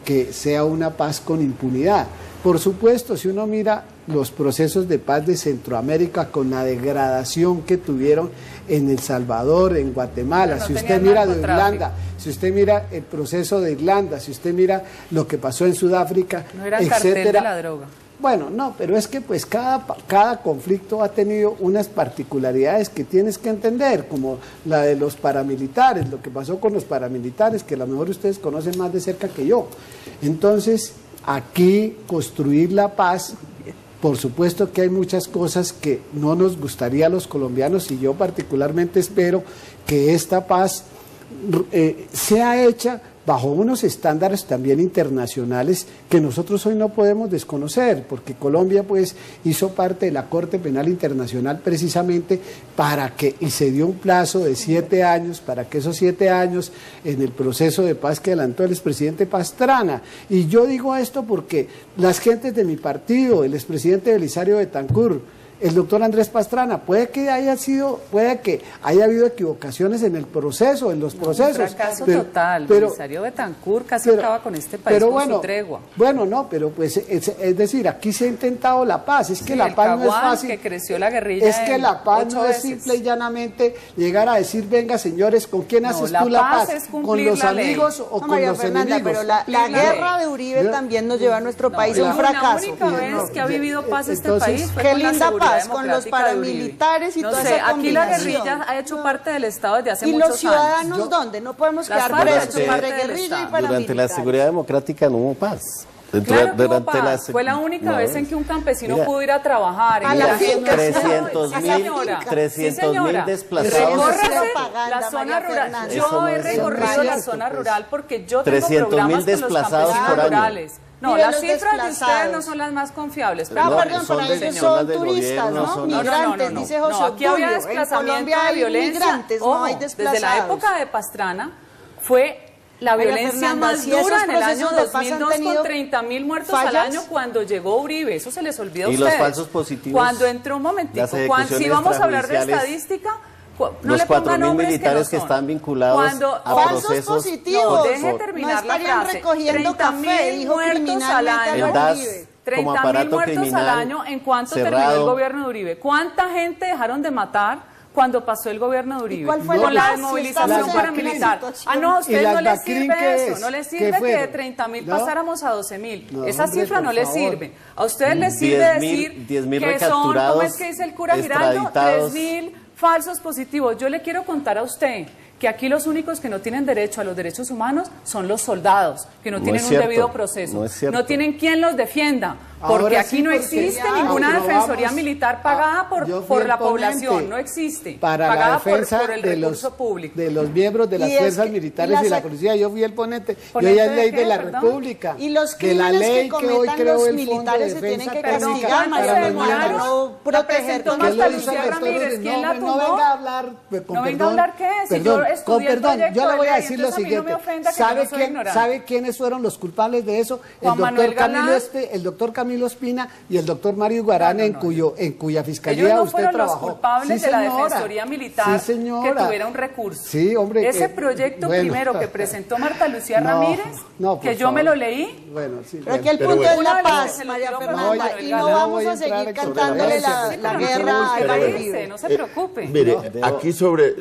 Speaker 4: que sea una paz con impunidad. Por supuesto, si uno mira los procesos de paz de Centroamérica con la degradación que tuvieron en El Salvador, en Guatemala, si usted mira de Irlanda, si usted mira el proceso de Irlanda, si usted mira lo que pasó en Sudáfrica,
Speaker 2: no era el cartel de la droga.
Speaker 4: Bueno, no, pero es que pues cada conflicto ha tenido unas particularidades que tienes que entender, como la de los paramilitares, lo que pasó con los paramilitares, que a lo mejor ustedes conocen más de cerca que yo. Entonces, aquí construir la paz, por supuesto que hay muchas cosas que no nos gustaría a los colombianos y yo particularmente espero que esta paz sea hecha bajo unos estándares también internacionales que nosotros hoy no podemos desconocer, porque Colombia pues hizo parte de la Corte Penal Internacional precisamente para que, y se dio un plazo de 7 años, para que esos 7 años en el proceso de paz que adelantó el expresidente Pastrana. Y yo digo esto porque las gentes de mi partido, el expresidente Belisario Betancur, el doctor Andrés Pastrana. Puede que haya habido equivocaciones en el proceso, en los procesos.
Speaker 2: Un fracaso total. El comisario Betancourt casi acaba con este país con su tregua.
Speaker 4: Bueno, no, pero pues es decir, aquí se ha intentado la paz. Es que la paz no es fácil.
Speaker 2: Que creció la guerrilla.
Speaker 4: Es que la paz no es simple y llanamente llegar a decir, venga señores, ¿con quién haces tú la paz?
Speaker 2: ¿Con
Speaker 4: los amigos o con los enemigos?
Speaker 3: Pero la guerra de Uribe también nos lleva a nuestro país a un fracaso.
Speaker 2: La única vez que ha vivido paz este país fue
Speaker 3: qué
Speaker 2: con la
Speaker 3: linda paz, con los
Speaker 2: democrática de Uribe.
Speaker 3: paramilitares y
Speaker 2: No
Speaker 3: toda
Speaker 2: sé,
Speaker 3: esa
Speaker 2: aquí la
Speaker 3: combinación.
Speaker 2: guerrilla ha hecho parte del Estado desde hace
Speaker 3: ¿Y
Speaker 2: muchos
Speaker 3: los ciudadanos
Speaker 2: años.
Speaker 3: dónde? No podemos
Speaker 2: Las
Speaker 3: quedar
Speaker 2: FARC
Speaker 3: presos
Speaker 2: han hecho
Speaker 3: entre
Speaker 2: parte del
Speaker 3: guerrilla y
Speaker 2: Estado.
Speaker 3: paramilitares.
Speaker 5: Durante la seguridad democrática no hubo paz.
Speaker 2: Claro que hubo paz. Fue la única vez en que un campesino pudo ir a trabajar.
Speaker 3: A la finca.
Speaker 5: 300.000 desplazados.
Speaker 2: La zona rural.
Speaker 5: Eso
Speaker 2: Yo
Speaker 5: no
Speaker 2: he
Speaker 5: es
Speaker 2: recorrido
Speaker 5: cierto,
Speaker 2: la zona
Speaker 5: pues.
Speaker 2: rural porque yo tengo
Speaker 5: 300.000
Speaker 2: programas con los
Speaker 5: desplazados
Speaker 2: campesinos
Speaker 5: por año.
Speaker 2: rurales. No,
Speaker 3: Mire,
Speaker 2: las
Speaker 3: los
Speaker 2: cifras de
Speaker 3: desplazados.
Speaker 2: ustedes no son las más confiables.
Speaker 3: No,
Speaker 2: Perdón,
Speaker 3: perdón,
Speaker 5: son
Speaker 3: para
Speaker 5: de-
Speaker 3: ellos
Speaker 5: son
Speaker 3: son
Speaker 5: las del
Speaker 3: turistas,
Speaker 5: gobierno,
Speaker 3: ¿no?
Speaker 5: son-
Speaker 3: Migrantes, dice José
Speaker 2: No, aquí había
Speaker 3: Obdulio. En
Speaker 2: desplazamiento
Speaker 3: Colombia
Speaker 2: de
Speaker 3: hay
Speaker 2: violencia.
Speaker 3: migrantes, no
Speaker 2: Ojo,
Speaker 3: hay
Speaker 2: desde
Speaker 3: desplazados.
Speaker 2: la época de Pastrana fue la
Speaker 3: María
Speaker 2: violencia
Speaker 3: Fernanda,
Speaker 2: más
Speaker 3: si esos
Speaker 2: dura en el año
Speaker 3: procesos de paz han
Speaker 2: 2002
Speaker 3: tenido
Speaker 2: con 30.000 muertos al
Speaker 3: fallas.
Speaker 2: año cuando llegó Uribe. Eso se les olvida a
Speaker 5: Y
Speaker 2: ustedes.
Speaker 5: los falsos positivos,
Speaker 2: Cuando entró un momentico,
Speaker 5: las ejecuciones
Speaker 2: si vamos a hablar de
Speaker 5: extrajudiciales,
Speaker 2: estadística, no
Speaker 5: los
Speaker 2: le pongan
Speaker 5: 4.000
Speaker 2: nombres
Speaker 5: militares
Speaker 2: que
Speaker 5: que
Speaker 2: no son.
Speaker 5: están vinculados
Speaker 2: Cuando
Speaker 5: a
Speaker 3: falsos
Speaker 5: procesos.
Speaker 3: positivos.
Speaker 2: No, deje
Speaker 3: No
Speaker 2: terminar la
Speaker 3: estarían
Speaker 2: frase.
Speaker 3: recogiendo café,
Speaker 2: 30.000
Speaker 3: dijo
Speaker 2: muertos al
Speaker 3: criminalmente
Speaker 2: año.
Speaker 5: El DAS,
Speaker 2: 30.000
Speaker 5: como aparato
Speaker 2: muertos al
Speaker 5: criminal
Speaker 2: año en cuanto terminó
Speaker 5: cerrado.
Speaker 2: el gobierno de Uribe. ¿Cuánta gente dejaron de matar cuando pasó el gobierno de Uribe?
Speaker 3: cuál fue
Speaker 2: Con
Speaker 3: el
Speaker 2: la
Speaker 3: DAS? Si
Speaker 2: desmovilización
Speaker 3: estamos en
Speaker 2: paramilitar.
Speaker 3: aquella situación.
Speaker 2: No, a
Speaker 4: ¿Y
Speaker 2: ustedes
Speaker 4: las
Speaker 2: no les
Speaker 4: Bacrin
Speaker 2: sirve
Speaker 4: qué
Speaker 2: eso.
Speaker 4: es?
Speaker 2: No les
Speaker 4: ¿Qué
Speaker 2: sirve que
Speaker 4: fueron?
Speaker 2: de 30.000
Speaker 4: ¿No?
Speaker 2: pasáramos a 12.000.
Speaker 4: No,
Speaker 2: Esa
Speaker 4: hombre,
Speaker 2: cifra no
Speaker 4: por
Speaker 2: les
Speaker 4: favor.
Speaker 2: sirve. A ustedes les sirve
Speaker 5: 10.000
Speaker 2: decir que son,
Speaker 5: recapturados,
Speaker 2: ¿cómo es que dice el cura Giraldo?
Speaker 5: extraditados.
Speaker 2: 3.000 falsos positivos. Yo le quiero contar a usted que aquí los únicos que no tienen derecho a los derechos humanos son los soldados, que no
Speaker 5: No
Speaker 2: tienen
Speaker 5: es
Speaker 2: un
Speaker 5: cierto,
Speaker 2: debido proceso.
Speaker 5: no es cierto.
Speaker 2: No tienen quien los defienda, porque
Speaker 4: Ahora
Speaker 2: aquí
Speaker 4: sí,
Speaker 2: no
Speaker 4: porque
Speaker 2: existe
Speaker 4: ya
Speaker 2: ninguna
Speaker 4: aprobamos
Speaker 2: defensoría militar pagada
Speaker 4: yo fui
Speaker 2: por
Speaker 4: el
Speaker 2: la
Speaker 4: ponente
Speaker 2: población, no existe.
Speaker 4: para
Speaker 2: Pagada
Speaker 4: la defensa
Speaker 2: por el
Speaker 4: de
Speaker 2: recurso
Speaker 4: los
Speaker 2: público.
Speaker 4: de los miembros de las
Speaker 3: Y es
Speaker 4: fuerzas
Speaker 3: que-
Speaker 4: militares
Speaker 3: y
Speaker 4: y la
Speaker 3: las-
Speaker 4: policía. Yo fui el ponente. Yo
Speaker 2: ¿Ponente
Speaker 4: ya es
Speaker 2: de
Speaker 4: ley
Speaker 2: qué,
Speaker 4: de la
Speaker 2: perdón?
Speaker 4: República.
Speaker 3: Y los
Speaker 4: de la
Speaker 3: crímenes
Speaker 4: ley
Speaker 3: que
Speaker 4: que hoy
Speaker 3: cometan
Speaker 4: creó
Speaker 3: los
Speaker 4: el Fondo de
Speaker 3: militares se
Speaker 4: Defensa
Speaker 3: tienen que
Speaker 2: Perdón,
Speaker 3: castigar,
Speaker 2: ¿cuánto
Speaker 3: María
Speaker 2: se
Speaker 3: Fernanda,
Speaker 2: demoraron?
Speaker 3: no
Speaker 2: La
Speaker 3: proteger
Speaker 2: presentó
Speaker 3: con
Speaker 4: ¿Qué
Speaker 2: Marta
Speaker 4: lo hizo
Speaker 2: Lucía
Speaker 4: el doctor
Speaker 2: Ramírez,
Speaker 4: Uribe?
Speaker 2: ¿quién la
Speaker 4: No
Speaker 2: tumbó?
Speaker 4: venga a hablar, con
Speaker 2: No venga a
Speaker 4: perdón,
Speaker 2: hablar qué, si
Speaker 4: perdón,
Speaker 2: yo estudié
Speaker 4: con
Speaker 2: el
Speaker 4: perdón,
Speaker 2: proyecto
Speaker 4: yo le
Speaker 2: de
Speaker 4: voy a
Speaker 2: ley,
Speaker 4: decir lo
Speaker 2: entonces a mí no me
Speaker 4: siguiente.
Speaker 2: ofenda que yo no soy ignorante.
Speaker 4: ¿Sabe quiénes fueron los culpables de eso?
Speaker 2: Juan Manuel Galán.
Speaker 4: El doctor Camilo Espina y el doctor Mario Guarán, en cuya fiscalía
Speaker 2: Ellos no
Speaker 4: usted
Speaker 2: fueron
Speaker 4: trabajó.
Speaker 2: los culpables
Speaker 4: Sí,
Speaker 2: de la
Speaker 4: señora.
Speaker 2: Defensoría Militar
Speaker 4: Sí, señora.
Speaker 2: que tuviera un recurso.
Speaker 4: Sí, hombre.
Speaker 2: Ese proyecto
Speaker 4: bueno.
Speaker 2: primero que presentó Marta Lucía
Speaker 4: No,
Speaker 2: Ramírez,
Speaker 4: no, por
Speaker 2: que yo me
Speaker 4: favor.
Speaker 2: lo leí,
Speaker 4: Bueno, sí.
Speaker 3: Pero aquí el
Speaker 1: Pero
Speaker 3: punto
Speaker 1: bueno.
Speaker 3: es la
Speaker 2: Una vez
Speaker 3: paz,
Speaker 2: se lo
Speaker 3: María
Speaker 2: tiró
Speaker 3: Fernanda,
Speaker 2: Juan
Speaker 3: y
Speaker 2: Manuel
Speaker 3: no
Speaker 2: Galán.
Speaker 3: vamos a
Speaker 4: entrar
Speaker 3: seguir
Speaker 4: en
Speaker 3: cantándole la
Speaker 2: pero no
Speaker 3: guerra
Speaker 2: tenemos que
Speaker 3: a
Speaker 2: reírse,
Speaker 3: Uribe.
Speaker 2: no se preocupe.
Speaker 1: Mire,
Speaker 5: No,
Speaker 1: aquí sobre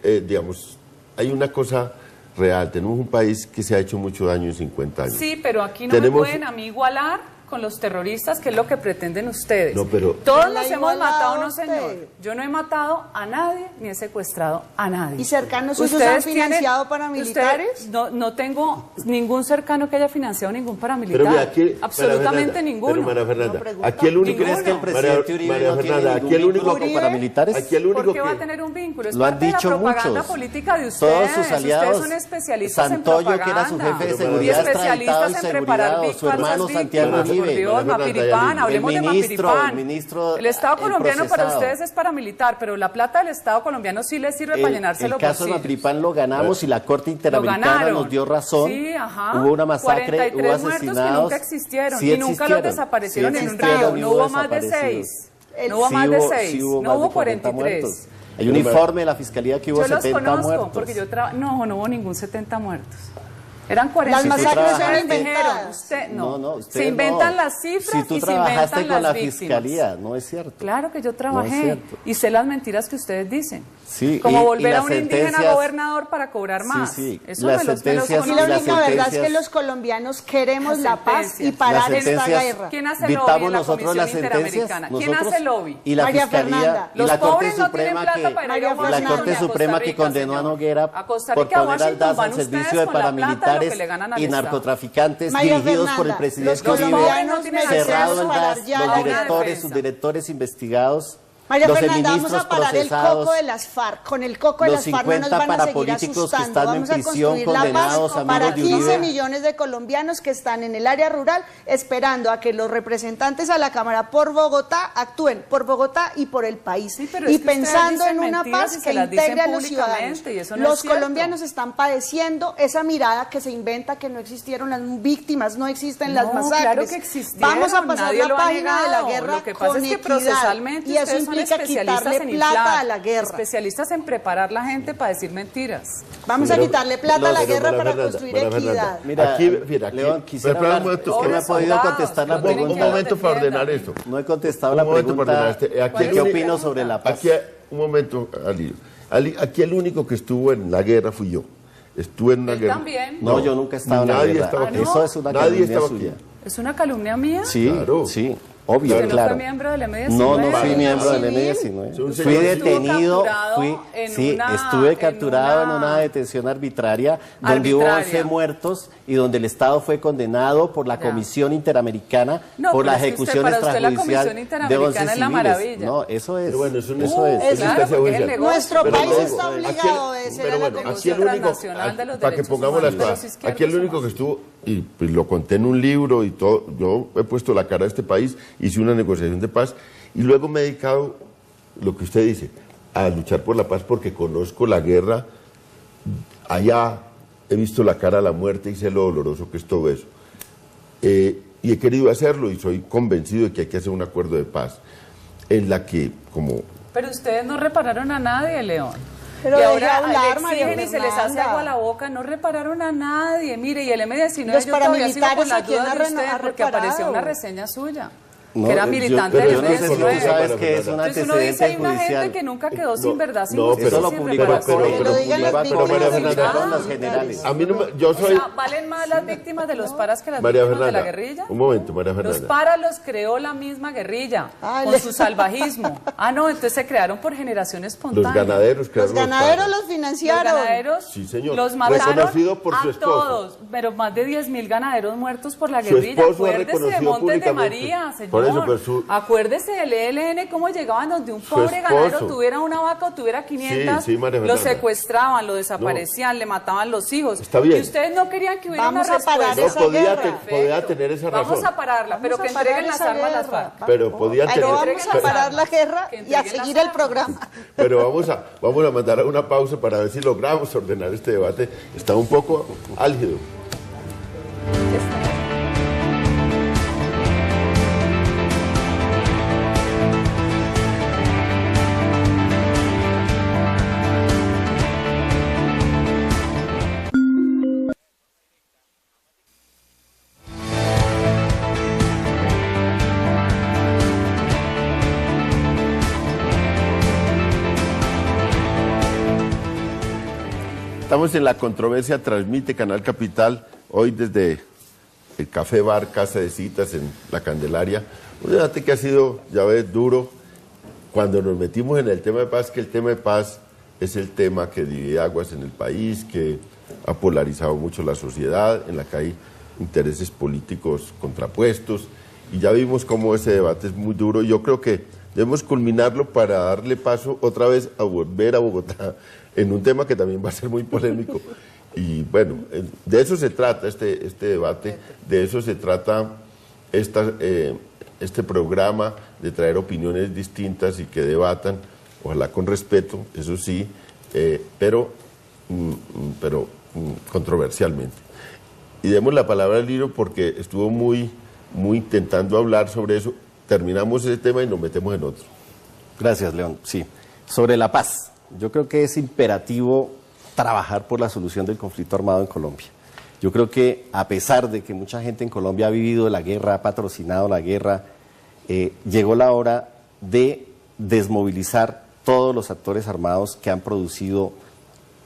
Speaker 1: digamos, hay una cosa real. Tenemos un país que se ha hecho mucho daño en 50 años.
Speaker 2: Sí, pero aquí no
Speaker 1: Tenemos-
Speaker 2: me pueden a mí igualar con los terroristas, que es lo que pretenden ustedes.
Speaker 1: No, pero-
Speaker 2: Todos
Speaker 3: ¿Quién la
Speaker 2: nos
Speaker 3: ha
Speaker 2: hemos
Speaker 3: igualado
Speaker 2: matado,
Speaker 3: a
Speaker 2: no
Speaker 3: usted?
Speaker 2: señor. Yo no he matado a nadie, ni he secuestrado a nadie.
Speaker 3: ¿Y cercanos suyos
Speaker 2: ¿Ustedes
Speaker 3: han financiado
Speaker 2: tienen-
Speaker 3: paramilitares?
Speaker 2: ustedes- no tengo ningún cercano que haya financiado ningún paramilitar.
Speaker 1: Pero mira, aquí,
Speaker 2: Absolutamente
Speaker 1: María Fernanda,
Speaker 2: ninguno.
Speaker 1: Pero María Fernanda,
Speaker 3: No pregunto.
Speaker 1: aquí el único...
Speaker 5: ¿Crees que el presidente Uribe
Speaker 1: María
Speaker 5: no tiene
Speaker 1: Fernanda,
Speaker 5: ningún
Speaker 1: aquí el único...
Speaker 5: vínculo con
Speaker 3: Uribe,
Speaker 5: paramilitares?
Speaker 1: Aquí el único
Speaker 2: ¿Por qué va a
Speaker 1: que...
Speaker 2: tener un vínculo? Es
Speaker 5: Lo han
Speaker 2: parte de
Speaker 5: dicho
Speaker 2: la propaganda
Speaker 5: muchos.
Speaker 2: política de ustedes.
Speaker 5: Todos sus aliados.
Speaker 2: Ustedes son especialistas
Speaker 5: Santoyo,
Speaker 2: en propaganda.
Speaker 5: que era su jefe de
Speaker 1: Pero
Speaker 5: seguridad,
Speaker 2: y especialistas
Speaker 5: extraditado
Speaker 2: en
Speaker 5: en
Speaker 2: preparar
Speaker 5: seguridad, o su
Speaker 2: falsas
Speaker 5: hermano
Speaker 2: víctimas.
Speaker 5: Santiago
Speaker 2: Por
Speaker 5: Uribe.
Speaker 2: Dios,
Speaker 1: María Fernanda,
Speaker 2: Mapiripán,
Speaker 1: ya
Speaker 2: hablemos de
Speaker 5: ministro,
Speaker 2: Mapiripán.
Speaker 5: el ministro,
Speaker 2: El Estado
Speaker 5: el
Speaker 2: colombiano para
Speaker 5: procesado.
Speaker 2: ustedes es paramilitar, pero la plata del Estado colombiano sí les sirve para llenarse
Speaker 5: El
Speaker 2: los
Speaker 5: caso de
Speaker 2: bolsillos.
Speaker 5: Mapripán lo ganamos y la Corte
Speaker 2: Lo
Speaker 5: Interamericana
Speaker 2: ganaron.
Speaker 5: nos dio razón.
Speaker 2: Sí, ajá.
Speaker 5: Hubo una masacre,
Speaker 2: 43
Speaker 5: hubo
Speaker 2: muertos
Speaker 5: asesinados.
Speaker 2: que nunca existieron
Speaker 5: Sí
Speaker 2: y nunca los
Speaker 5: existieron,
Speaker 2: desaparecieron
Speaker 5: sí
Speaker 2: en un
Speaker 5: existieron
Speaker 2: río.
Speaker 5: y
Speaker 2: No
Speaker 5: hubo
Speaker 2: hubo más de
Speaker 5: desaparecidos.
Speaker 2: 6. No hubo
Speaker 5: Sí
Speaker 2: más de
Speaker 5: hubo-
Speaker 2: 6.
Speaker 5: sí hubo
Speaker 2: No
Speaker 5: más de
Speaker 2: hubo
Speaker 5: 40
Speaker 2: 43.
Speaker 5: muertos. Hay un informe de la Fiscalía que hubo
Speaker 2: Yo los
Speaker 5: 70
Speaker 2: conozco
Speaker 5: muertos.
Speaker 2: porque yo no hubo ningún 70 muertos. Eran 40.
Speaker 3: Las masacres son
Speaker 2: Ustedes
Speaker 3: inventadas.
Speaker 2: dijeron, usted no.
Speaker 5: No, usted
Speaker 2: se inventan
Speaker 5: no.
Speaker 2: las cifras
Speaker 5: Si tú
Speaker 2: y se
Speaker 5: trabajaste
Speaker 2: inventan
Speaker 5: con la
Speaker 2: las víctimas.
Speaker 5: Fiscalía, no es cierto.
Speaker 2: Claro que yo
Speaker 5: No
Speaker 2: trabajé
Speaker 5: es cierto.
Speaker 2: y sé las mentiras que ustedes dicen.
Speaker 5: Sí,
Speaker 2: Como
Speaker 5: y
Speaker 2: volver a
Speaker 5: las
Speaker 2: un indígena
Speaker 5: sentencias-
Speaker 2: gobernador para cobrar más.
Speaker 5: Sí,
Speaker 2: Eso
Speaker 5: las
Speaker 2: me los
Speaker 5: sentencias-
Speaker 3: Y la
Speaker 5: y las
Speaker 3: única verdad es que
Speaker 5: sentencias-
Speaker 3: los colombianos queremos
Speaker 2: Las
Speaker 3: la paz y
Speaker 2: sentencias.
Speaker 3: parar
Speaker 5: Las
Speaker 3: esta
Speaker 5: sentencias-
Speaker 3: guerra.
Speaker 2: ¿Quién hace lobby
Speaker 5: Dictamos
Speaker 2: en la
Speaker 5: nosotros
Speaker 2: Comisión
Speaker 5: las sentencias,
Speaker 2: Interamericana? ¿Quién
Speaker 5: nosotros
Speaker 2: hace lobby?
Speaker 5: y la
Speaker 3: María
Speaker 5: Fiscalía
Speaker 3: Fernanda.
Speaker 5: y
Speaker 2: Los
Speaker 5: la Corte
Speaker 2: pobres no tienen
Speaker 5: Suprema
Speaker 2: plata
Speaker 5: que
Speaker 2: para ir a
Speaker 5: y la
Speaker 2: Washington
Speaker 5: Corte
Speaker 2: ni a Costa
Speaker 5: Suprema que
Speaker 2: Rica,
Speaker 5: condenó a
Speaker 2: señor.
Speaker 5: Noguera
Speaker 2: A Costa
Speaker 5: por
Speaker 2: Rica, a
Speaker 5: poner al
Speaker 2: Washington
Speaker 5: DAS
Speaker 2: van
Speaker 5: al servicio
Speaker 2: ustedes
Speaker 5: de
Speaker 2: con la plata de lo que
Speaker 5: paramilitares
Speaker 2: le ganan al
Speaker 5: y
Speaker 2: Estado.
Speaker 5: narcotraficantes
Speaker 3: María
Speaker 5: dirigidos por el
Speaker 3: Fernanda,
Speaker 5: presidente
Speaker 3: los
Speaker 5: Uribe,
Speaker 3: colombianos
Speaker 2: tienen
Speaker 5: cerrado
Speaker 2: acceso
Speaker 5: el
Speaker 3: a
Speaker 5: DAS,
Speaker 3: dar ya
Speaker 5: los
Speaker 3: la
Speaker 5: directores,
Speaker 2: defensa.
Speaker 5: sus directores investigados
Speaker 3: María
Speaker 5: los
Speaker 3: Fernanda, vamos
Speaker 5: ministros
Speaker 3: a parar el
Speaker 5: procesados,
Speaker 3: coco de las FARC. Con el coco de
Speaker 5: los
Speaker 3: las FARC no nos
Speaker 5: 50
Speaker 3: van a seguir
Speaker 5: parapolíticos que
Speaker 3: asustando.
Speaker 5: están en
Speaker 3: Vamos a
Speaker 5: prisión,
Speaker 3: construir la paz
Speaker 5: condenados,
Speaker 3: para
Speaker 5: amigos de
Speaker 3: 15
Speaker 5: Uribe.
Speaker 3: millones de colombianos que están en el área rural esperando a que los representantes a la Cámara por Bogotá actúen por Bogotá y por el país.
Speaker 2: Sí, pero
Speaker 3: y
Speaker 2: es que ustedes
Speaker 3: pensando en
Speaker 2: dicen
Speaker 3: una
Speaker 2: mentiras
Speaker 3: paz
Speaker 2: y
Speaker 3: que
Speaker 2: se las dicen
Speaker 3: integre a los
Speaker 2: públicamente,
Speaker 3: ciudadanos.
Speaker 2: y eso no es
Speaker 3: Los
Speaker 2: cierto.
Speaker 3: colombianos están padeciendo esa mirada que se inventa que no existieron las víctimas, no existen las masacres.
Speaker 2: Claro que existieron,
Speaker 3: Vamos a pasar
Speaker 2: nadie
Speaker 3: la
Speaker 2: lo ha
Speaker 3: página de la
Speaker 2: negado.
Speaker 3: guerra
Speaker 2: Lo que pasa
Speaker 3: con
Speaker 2: es que
Speaker 3: equidad,
Speaker 2: procesalmente
Speaker 3: y eso
Speaker 2: ustedes son
Speaker 3: implica
Speaker 2: especialistas
Speaker 3: quitarle
Speaker 2: en
Speaker 3: plata
Speaker 2: inflar,
Speaker 3: a la guerra.
Speaker 2: especialistas en preparar la gente para decir mentiras.
Speaker 3: Vamos a quitarle plata a la
Speaker 1: pero
Speaker 3: guerra
Speaker 1: María
Speaker 3: para
Speaker 1: Fernanda,
Speaker 3: construir
Speaker 1: María
Speaker 3: equidad.
Speaker 1: Fernanda,
Speaker 5: Mira,
Speaker 1: aquí,
Speaker 5: León, quisiera
Speaker 1: espera un
Speaker 5: hablar,
Speaker 1: momento,
Speaker 5: es que no he
Speaker 2: Pobres
Speaker 5: podido
Speaker 2: soldados,
Speaker 5: contestar la
Speaker 2: no tienen
Speaker 1: un
Speaker 2: que
Speaker 5: pregunta.
Speaker 1: momento para
Speaker 2: defiendan.
Speaker 1: ordenar esto.
Speaker 5: No he contestado
Speaker 1: Un
Speaker 5: la
Speaker 1: momento para ordenar
Speaker 5: pregunta
Speaker 1: este. Aquí
Speaker 5: de
Speaker 1: el
Speaker 5: qué
Speaker 1: único-
Speaker 5: opino sobre la paz.
Speaker 1: Aquí, un momento, aquí el único que estuvo en la guerra fui yo. Estuve en una
Speaker 2: Él
Speaker 1: guerra.
Speaker 2: también.
Speaker 5: No, yo nunca he estado en la
Speaker 1: Nadie
Speaker 5: guerra.
Speaker 1: estaba aquí.
Speaker 5: Eso es una
Speaker 1: Nadie
Speaker 5: calumnia
Speaker 1: estaba
Speaker 5: suya.
Speaker 1: aquí.
Speaker 2: ¿Es una calumnia mía?
Speaker 5: Sí,
Speaker 1: Claro.
Speaker 5: sí, obvio,
Speaker 2: ¿Usted no
Speaker 5: claro.
Speaker 2: fue miembro del M19?
Speaker 5: No, no fui miembro del
Speaker 3: civil.
Speaker 5: M19.
Speaker 1: Un
Speaker 5: Fui
Speaker 1: señor
Speaker 5: detenido,
Speaker 2: capturado
Speaker 5: estuve capturado en una detención arbitraria donde hubo 11 muertos y donde el Estado fue condenado por la
Speaker 2: Ya.
Speaker 5: Comisión Interamericana
Speaker 2: No,
Speaker 5: por
Speaker 2: pero
Speaker 5: la
Speaker 2: es que
Speaker 5: ejecución
Speaker 2: para usted la
Speaker 5: extrajudicial
Speaker 2: Comisión
Speaker 5: de
Speaker 2: Interamericana
Speaker 5: 11
Speaker 2: es la
Speaker 5: civiles.
Speaker 2: maravilla.
Speaker 5: No, eso es.
Speaker 1: Pero bueno, eso
Speaker 2: claro,
Speaker 1: es instancia
Speaker 2: porque es el
Speaker 1: judicial.
Speaker 2: negocio.
Speaker 3: Nuestro
Speaker 1: Pero
Speaker 3: país
Speaker 1: luego,
Speaker 3: está
Speaker 1: aquí
Speaker 3: obligado a obedecer
Speaker 1: pero
Speaker 3: a la
Speaker 1: bueno, aquí
Speaker 3: Convención
Speaker 1: el único,
Speaker 2: Transnacional de los
Speaker 1: para que
Speaker 2: Derechos
Speaker 1: pongamos las
Speaker 2: Humanos,
Speaker 1: cosas,
Speaker 2: los
Speaker 1: aquí el único que estuvo, y pues lo conté en un libro y todo, yo he puesto la cara a este país, hice una negociación de paz y luego me he dedicado, lo que usted dice, a luchar por la paz porque conozco la guerra, allá he visto la cara a la muerte y sé lo doloroso que es todo eso. Y he querido hacerlo y soy convencido de que hay que hacer un acuerdo de paz en la que, como
Speaker 2: Pero ustedes no repararon a nadie, León.
Speaker 3: Pero
Speaker 2: y
Speaker 3: deje
Speaker 2: ahora
Speaker 3: hablar,
Speaker 2: le
Speaker 3: María
Speaker 2: exigen y se les hace
Speaker 3: Fernanda.
Speaker 2: agua a la boca, no repararon a nadie. Mire, y el M19
Speaker 3: Los
Speaker 2: yo todavía sigo con
Speaker 3: paramilitares,
Speaker 2: las
Speaker 3: ¿a quién
Speaker 2: dudas
Speaker 3: ha
Speaker 2: de usted
Speaker 3: ha
Speaker 2: porque apareció
Speaker 3: reparado?
Speaker 2: una reseña suya.
Speaker 5: No,
Speaker 2: que era
Speaker 5: yo-
Speaker 2: militante
Speaker 1: pero
Speaker 2: del
Speaker 5: Yo no sé si tú
Speaker 1: Eso
Speaker 2: M19.
Speaker 5: sabes que es un
Speaker 2: Entonces uno dice,
Speaker 5: antecedente
Speaker 2: hay una gente
Speaker 5: judicial.
Speaker 2: que nunca quedó sin verdad, sin
Speaker 1: no,
Speaker 2: justicia,
Speaker 5: Eso lo
Speaker 2: sin
Speaker 5: publicó
Speaker 2: reparación.
Speaker 3: Que lo digan las
Speaker 5: publicó
Speaker 3: víctimas
Speaker 1: María
Speaker 3: sin
Speaker 1: Fernanda,
Speaker 3: nada.
Speaker 5: los generales.
Speaker 1: a mí no me, yo
Speaker 2: O
Speaker 1: soy
Speaker 2: sea, ¿valen más las víctimas de los paras que las
Speaker 1: María
Speaker 2: víctimas de la
Speaker 1: Fernanda,
Speaker 2: guerrilla?
Speaker 1: un momento, María
Speaker 2: Los
Speaker 1: Fernanda.
Speaker 2: paras los creó la misma guerrilla,
Speaker 3: Ah,
Speaker 2: con
Speaker 3: le-
Speaker 2: su salvajismo. Ah, no, entonces se crearon por generación espontánea.
Speaker 1: Los ganaderos,
Speaker 3: Los
Speaker 1: crearon
Speaker 3: ganaderos
Speaker 1: paros.
Speaker 3: los
Speaker 2: Los
Speaker 3: financiaron.
Speaker 2: ganaderos
Speaker 1: Sí, señor.
Speaker 2: los mataron
Speaker 1: Reconocido por su
Speaker 2: a
Speaker 1: esposo.
Speaker 2: todos, pero más de 10.000 ganaderos muertos por la
Speaker 1: Su
Speaker 2: guerrilla.
Speaker 1: esposo ha
Speaker 2: Acuérdese de
Speaker 1: reconocido
Speaker 2: Montes de
Speaker 1: públicamente.
Speaker 2: María, señor.
Speaker 1: Por eso, pero su-
Speaker 2: Acuérdese del ELN, cómo llegaban donde un
Speaker 1: Su
Speaker 2: pobre
Speaker 1: esposo.
Speaker 2: ganadero tuviera una vaca o tuviera 500,
Speaker 1: Sí, María
Speaker 2: lo
Speaker 1: Fernanda.
Speaker 2: secuestraban, lo desaparecían, le mataban los hijos.
Speaker 1: Está bien.
Speaker 2: Y ustedes no querían que hubiera
Speaker 3: Vamos
Speaker 2: una
Speaker 3: a parar
Speaker 2: respuesta.
Speaker 1: No,
Speaker 3: esa guerra.
Speaker 1: podía tener esa razón.
Speaker 2: Vamos a pararla, pero
Speaker 3: Vamos
Speaker 2: que
Speaker 3: a parar
Speaker 2: entreguen las
Speaker 3: esa
Speaker 2: armas a las
Speaker 3: guerra.
Speaker 2: FARC.
Speaker 1: Pero podían
Speaker 3: Pero
Speaker 1: tener.
Speaker 3: vamos a parar la guerra
Speaker 2: Que
Speaker 3: y a
Speaker 2: entreguen
Speaker 3: seguir
Speaker 2: las
Speaker 3: el
Speaker 2: armas.
Speaker 3: programa.
Speaker 1: Pero vamos a mandar a una pausa para ver si logramos ordenar este debate. Está un poco álgido. Estamos en la controversia, transmite Canal Capital, hoy desde el Café Bar, Casa de Citas en La Candelaria. Un debate que ha sido, ya ves, duro. Cuando nos metimos en el tema de paz, que el tema de paz es el tema que divide aguas en el país, que ha polarizado mucho la sociedad, en la que hay intereses políticos contrapuestos. Y ya vimos cómo ese debate es muy duro. Yo creo que debemos culminarlo para darle paso otra vez a volver a Bogotá en un tema que también va a ser muy polémico. Y bueno, de eso se trata este debate, de eso se trata este programa, de traer opiniones distintas y que debatan, ojalá con respeto, eso sí, pero controversialmente. Y demos la palabra al libro porque estuvo muy intentando hablar sobre eso. Terminamos ese tema y nos metemos en otro.
Speaker 5: Gracias, León. Sí, sobre la paz. Yo creo que es imperativo trabajar por la solución del conflicto armado en Colombia. Yo creo que a pesar de que mucha gente en Colombia ha vivido la guerra, ha patrocinado la guerra, llegó la hora de desmovilizar todos los actores armados que han producido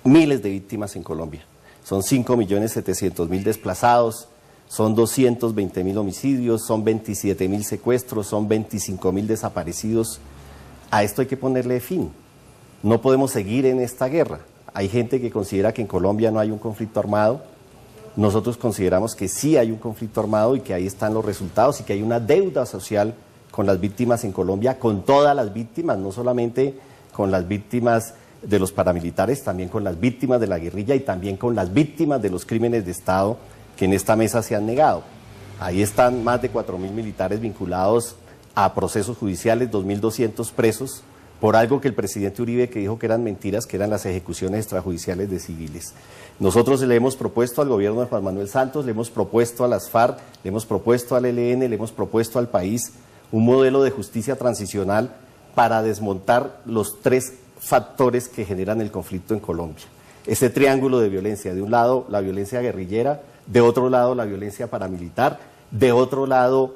Speaker 5: miles de víctimas en Colombia. Son 5.700.000 desplazados, son 220.000 homicidios, son 27.000 secuestros, son 25.000 desaparecidos. A esto hay que ponerle fin. No podemos seguir en esta guerra. Hay gente que considera que en Colombia no hay un conflicto armado. Nosotros consideramos que sí hay un conflicto armado y que ahí están los resultados y que hay una deuda social con las víctimas en Colombia, con todas las víctimas, no solamente con las víctimas de los paramilitares, también con las víctimas de la guerrilla y también con las víctimas de los crímenes de Estado que en esta mesa se han negado. Ahí están más de 4.000 militares vinculados a procesos judiciales, 2.200 presos, por algo que el presidente Uribe que dijo que eran mentiras, que eran las ejecuciones extrajudiciales de civiles. Nosotros le hemos propuesto al gobierno de Juan Manuel Santos, le hemos propuesto a las FARC, le hemos propuesto al ELN, le hemos propuesto al país un modelo de justicia transicional para desmontar los 3 factores que generan el conflicto en Colombia. Ese triángulo de violencia, de un lado la violencia guerrillera, de otro lado la violencia paramilitar, de otro lado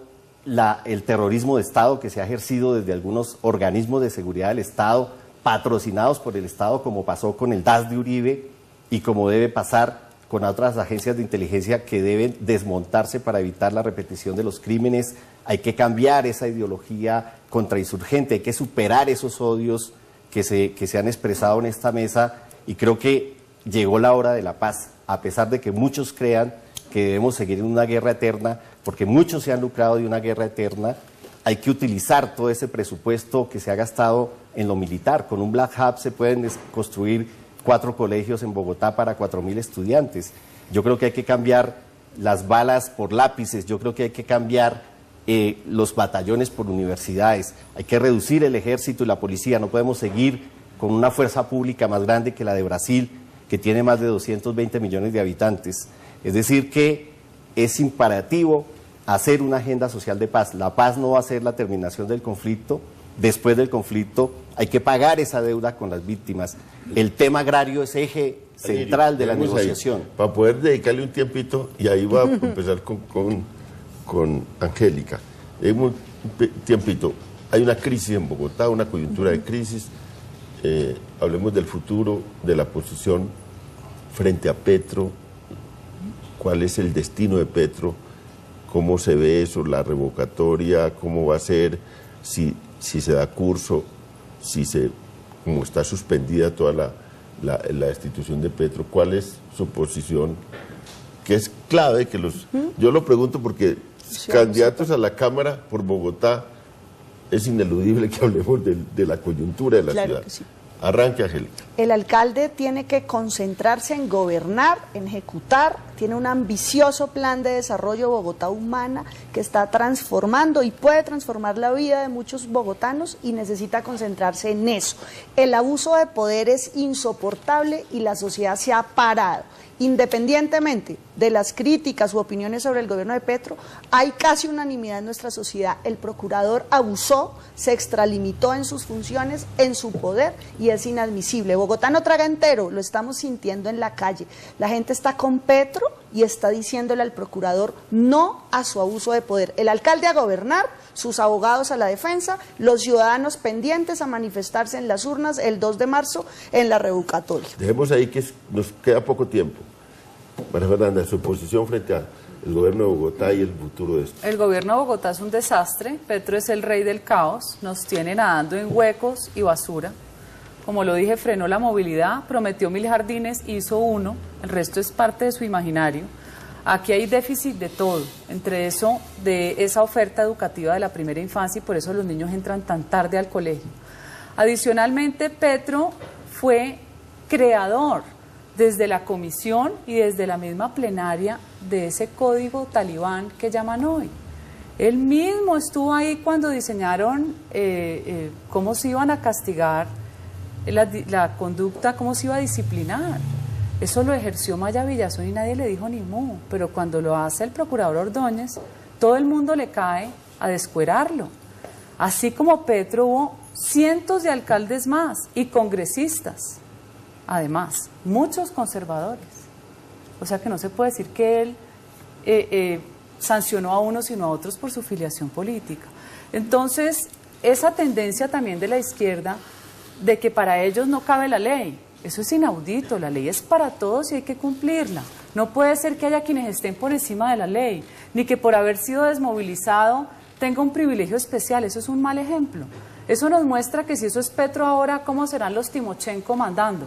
Speaker 5: el terrorismo de Estado que se ha ejercido desde algunos organismos de seguridad del Estado, patrocinados por el Estado, como pasó con el DAS de Uribe y como debe pasar con otras agencias de inteligencia que deben desmontarse para evitar la repetición de los crímenes. Hay que cambiar esa ideología contrainsurgente, hay que superar esos odios que se han expresado en esta mesa, y creo que llegó la hora de la paz, a pesar de que muchos crean que debemos seguir en una guerra eterna, porque muchos se han lucrado de una guerra eterna. Hay que utilizar todo ese presupuesto que se ha gastado en lo militar. Con un Black Hub se pueden construir 4 colegios en Bogotá para 4.000 estudiantes. Yo creo que hay que cambiar las balas por lápices, yo creo que hay que cambiar los batallones por universidades, hay que reducir el ejército y la policía, no podemos seguir con una fuerza pública más grande que la de Brasil, que tiene más de 220 millones de habitantes. Es decir que es imperativo hacer una agenda social de paz. La paz no va a ser la terminación del conflicto. Después del conflicto hay que pagar esa deuda con las víctimas. El tema agrario es eje central de la negociación.
Speaker 1: Ahí, para poder dedicarle un tiempito, y ahí va a empezar con Angélica. Un tiempito. Hay una crisis en Bogotá, una coyuntura de crisis. Hablemos del futuro, de la posición frente a Petro. ¿Cuál es el destino de Petro? ¿Cómo se ve eso? ¿La revocatoria? ¿Cómo va a ser? Si se da curso, como está suspendida toda la destitución de Petro, ¿cuál es su posición? Que es clave que yo lo pregunto porque candidatos a la Cámara por Bogotá, es ineludible que hablemos de la coyuntura de la ciudad. Que sí. Arranque, Angélica.
Speaker 3: El alcalde tiene que concentrarse en gobernar, en ejecutar, tiene un ambicioso plan de desarrollo Bogotá Humana que está transformando y puede transformar la vida de muchos bogotanos y necesita concentrarse en eso. El abuso de poder es insoportable y la sociedad se ha parado. Independientemente de las críticas u opiniones sobre el gobierno de Petro, hay casi unanimidad en nuestra sociedad. El procurador abusó, se extralimitó en sus funciones, en su poder, y es inadmisible. Bogotá no traga entero, lo estamos sintiendo en la calle. La gente está con Petro y está diciéndole al procurador no a su abuso de poder. El alcalde a gobernar, sus abogados a la defensa, los ciudadanos pendientes a manifestarse en las urnas el 2 de marzo en la revocatoria.
Speaker 1: Dejemos ahí que nos queda poco tiempo. María Fernanda, su posición frente al gobierno de Bogotá y el futuro de esto.
Speaker 2: El gobierno de Bogotá es un desastre, Petro es el rey del caos, nos tiene nadando en huecos y basura. Como lo dije, frenó la movilidad, prometió 1.000 jardines, hizo 1, el resto es parte de su imaginario. Aquí hay déficit de todo, entre eso, de esa oferta educativa de la primera infancia, y por eso los niños entran tan tarde al colegio. Adicionalmente, Petro fue creador desde la comisión y desde la misma plenaria de ese código talibán que llaman hoy. Él mismo estuvo ahí cuando diseñaron cómo se iban a castigar la conducta, cómo se iba a disciplinar. Eso lo ejerció Maya Villazón y nadie le dijo ni mu, pero cuando lo hace el procurador Ordóñez, todo el mundo le cae a descuerarlo. Así como Petro, hubo cientos de alcaldes más y congresistas. Además, muchos conservadores. O sea que no se puede decir que él sancionó a unos sino a otros por su filiación política. Entonces, esa tendencia también de la izquierda de que para ellos no cabe la ley, eso es inaudito, la ley es para todos y hay que cumplirla. No puede ser que haya quienes estén por encima de la ley, ni que por haber sido desmovilizado tenga un privilegio especial, eso es un mal ejemplo. Eso nos muestra que si eso es Petro ahora, ¿cómo serán los Timochenko mandando?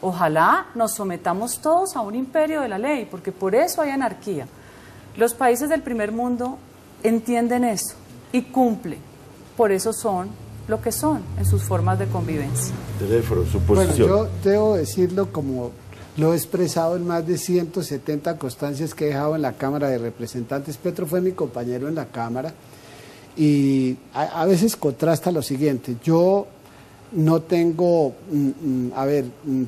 Speaker 2: Ojalá nos sometamos todos a un imperio de la ley, porque por eso hay anarquía. Los países del primer mundo entienden eso y cumplen. por eso son lo que son en sus formas de convivencia.
Speaker 1: Teléfono, su
Speaker 4: Bueno,
Speaker 1: posición.
Speaker 4: yo debo decirlo como lo he expresado en más de 170 constancias que he dejado en la Cámara de Representantes. Petro fue mi compañero en la Cámara y a veces contrasta lo siguiente. Yo no tengo,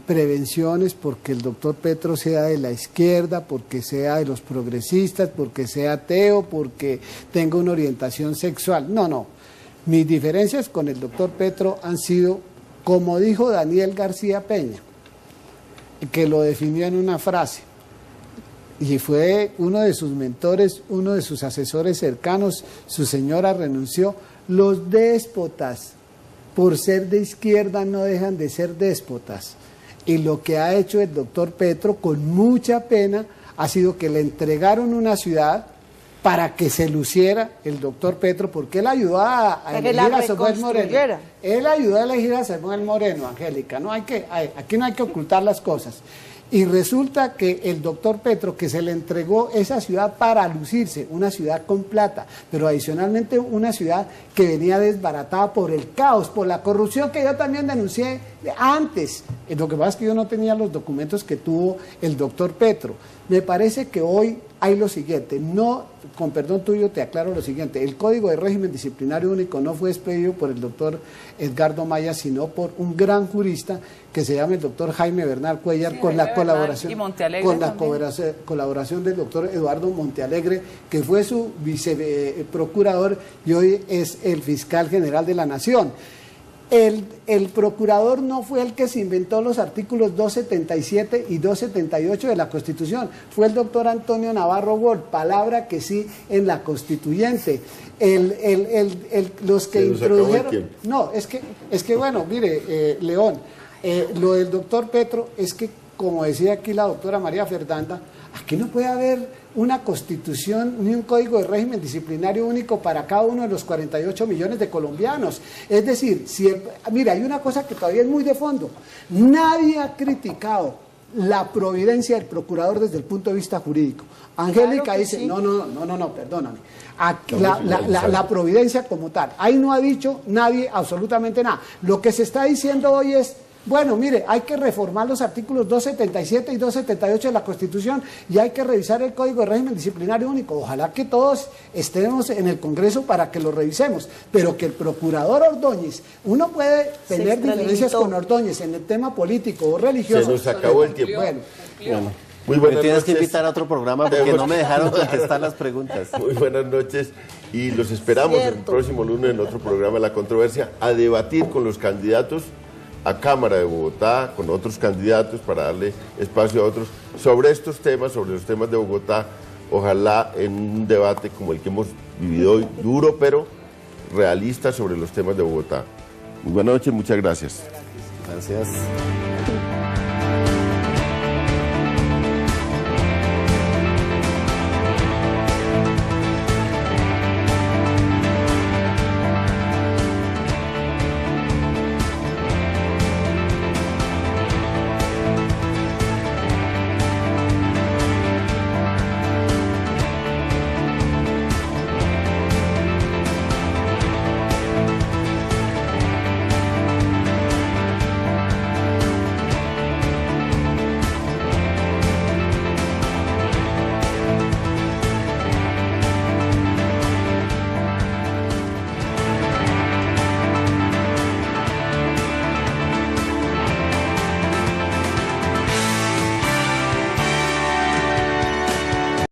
Speaker 4: prevenciones porque el doctor Petro sea de la izquierda, porque sea de los progresistas, porque sea ateo, porque tenga una orientación sexual. No. Mis diferencias con el doctor Petro han sido, como dijo Daniel García Peña, que lo definió en una frase, y fue uno de sus mentores, uno de sus asesores cercanos, su señora renunció. Los déspotas, por ser de izquierda, no dejan de ser déspotas. Y lo que ha hecho el doctor Petro, con mucha pena, ha sido que le entregaron una ciudad para que se luciera el doctor Petro, porque él ayudó a elegir a Samuel Moreno. Él ayudó a elegir a Samuel Moreno, Angélica. Aquí no hay que ocultar las cosas. Y resulta que el doctor Petro, que se le entregó esa ciudad para lucirse, una ciudad con plata, pero adicionalmente una ciudad que venía desbaratada por el caos, por la corrupción que yo también denuncié antes. Lo que pasa es que yo no tenía los documentos que tuvo el doctor Petro. Me parece que hoy hay lo siguiente, con perdón tuyo te aclaro lo siguiente, el Código de Régimen Disciplinario Único no fue expedido por el doctor Edgardo Maya, sino por un gran jurista que se llama el doctor Jaime Bernal Cuellar, sí, con la colaboración del doctor Eduardo Montealegre, que fue su viceprocurador y hoy es el fiscal general de la Nación. El procurador no fue el que se inventó los artículos 277 y 278 de la Constitución, fue el doctor Antonio Navarro Wolf, palabra que sí en la Constituyente. Los que introdujeron... No, es que bueno, mire, León, lo del doctor Petro es que, como decía aquí la doctora María Fernanda, aquí no puede haber una constitución ni un código de régimen disciplinario único para cada uno de los 48 millones de colombianos. Es decir, mira, hay una cosa que todavía es muy de fondo. Nadie ha criticado la providencia del procurador desde el punto de vista jurídico. Angélica claro dice, sí. No, perdóname. Aquí, la providencia como tal. Ahí no ha dicho nadie absolutamente nada. Lo que se está diciendo hoy es, bueno, mire, hay que reformar los artículos 277 y 278 de la Constitución y hay que revisar el Código de Régimen Disciplinario Único. Ojalá que todos estemos en el Congreso para que lo revisemos, pero que el procurador Ordóñez, uno puede tener diferencias con Ordóñez en el tema político o religioso.
Speaker 1: Se nos acabó el tiempo.
Speaker 5: Bueno. Muy buenas noches. Tienes que invitar a otro programa porque no me dejaron contestar las preguntas.
Speaker 1: Muy buenas noches y los esperamos el próximo lunes en otro programa La Controversia a debatir con los candidatos a Cámara de Bogotá, con otros candidatos para darle espacio a otros sobre estos temas, sobre los temas de Bogotá, ojalá en un debate como el que hemos vivido hoy, duro pero realista sobre los temas de Bogotá. Muy buenas noches, muchas gracias.
Speaker 5: Gracias.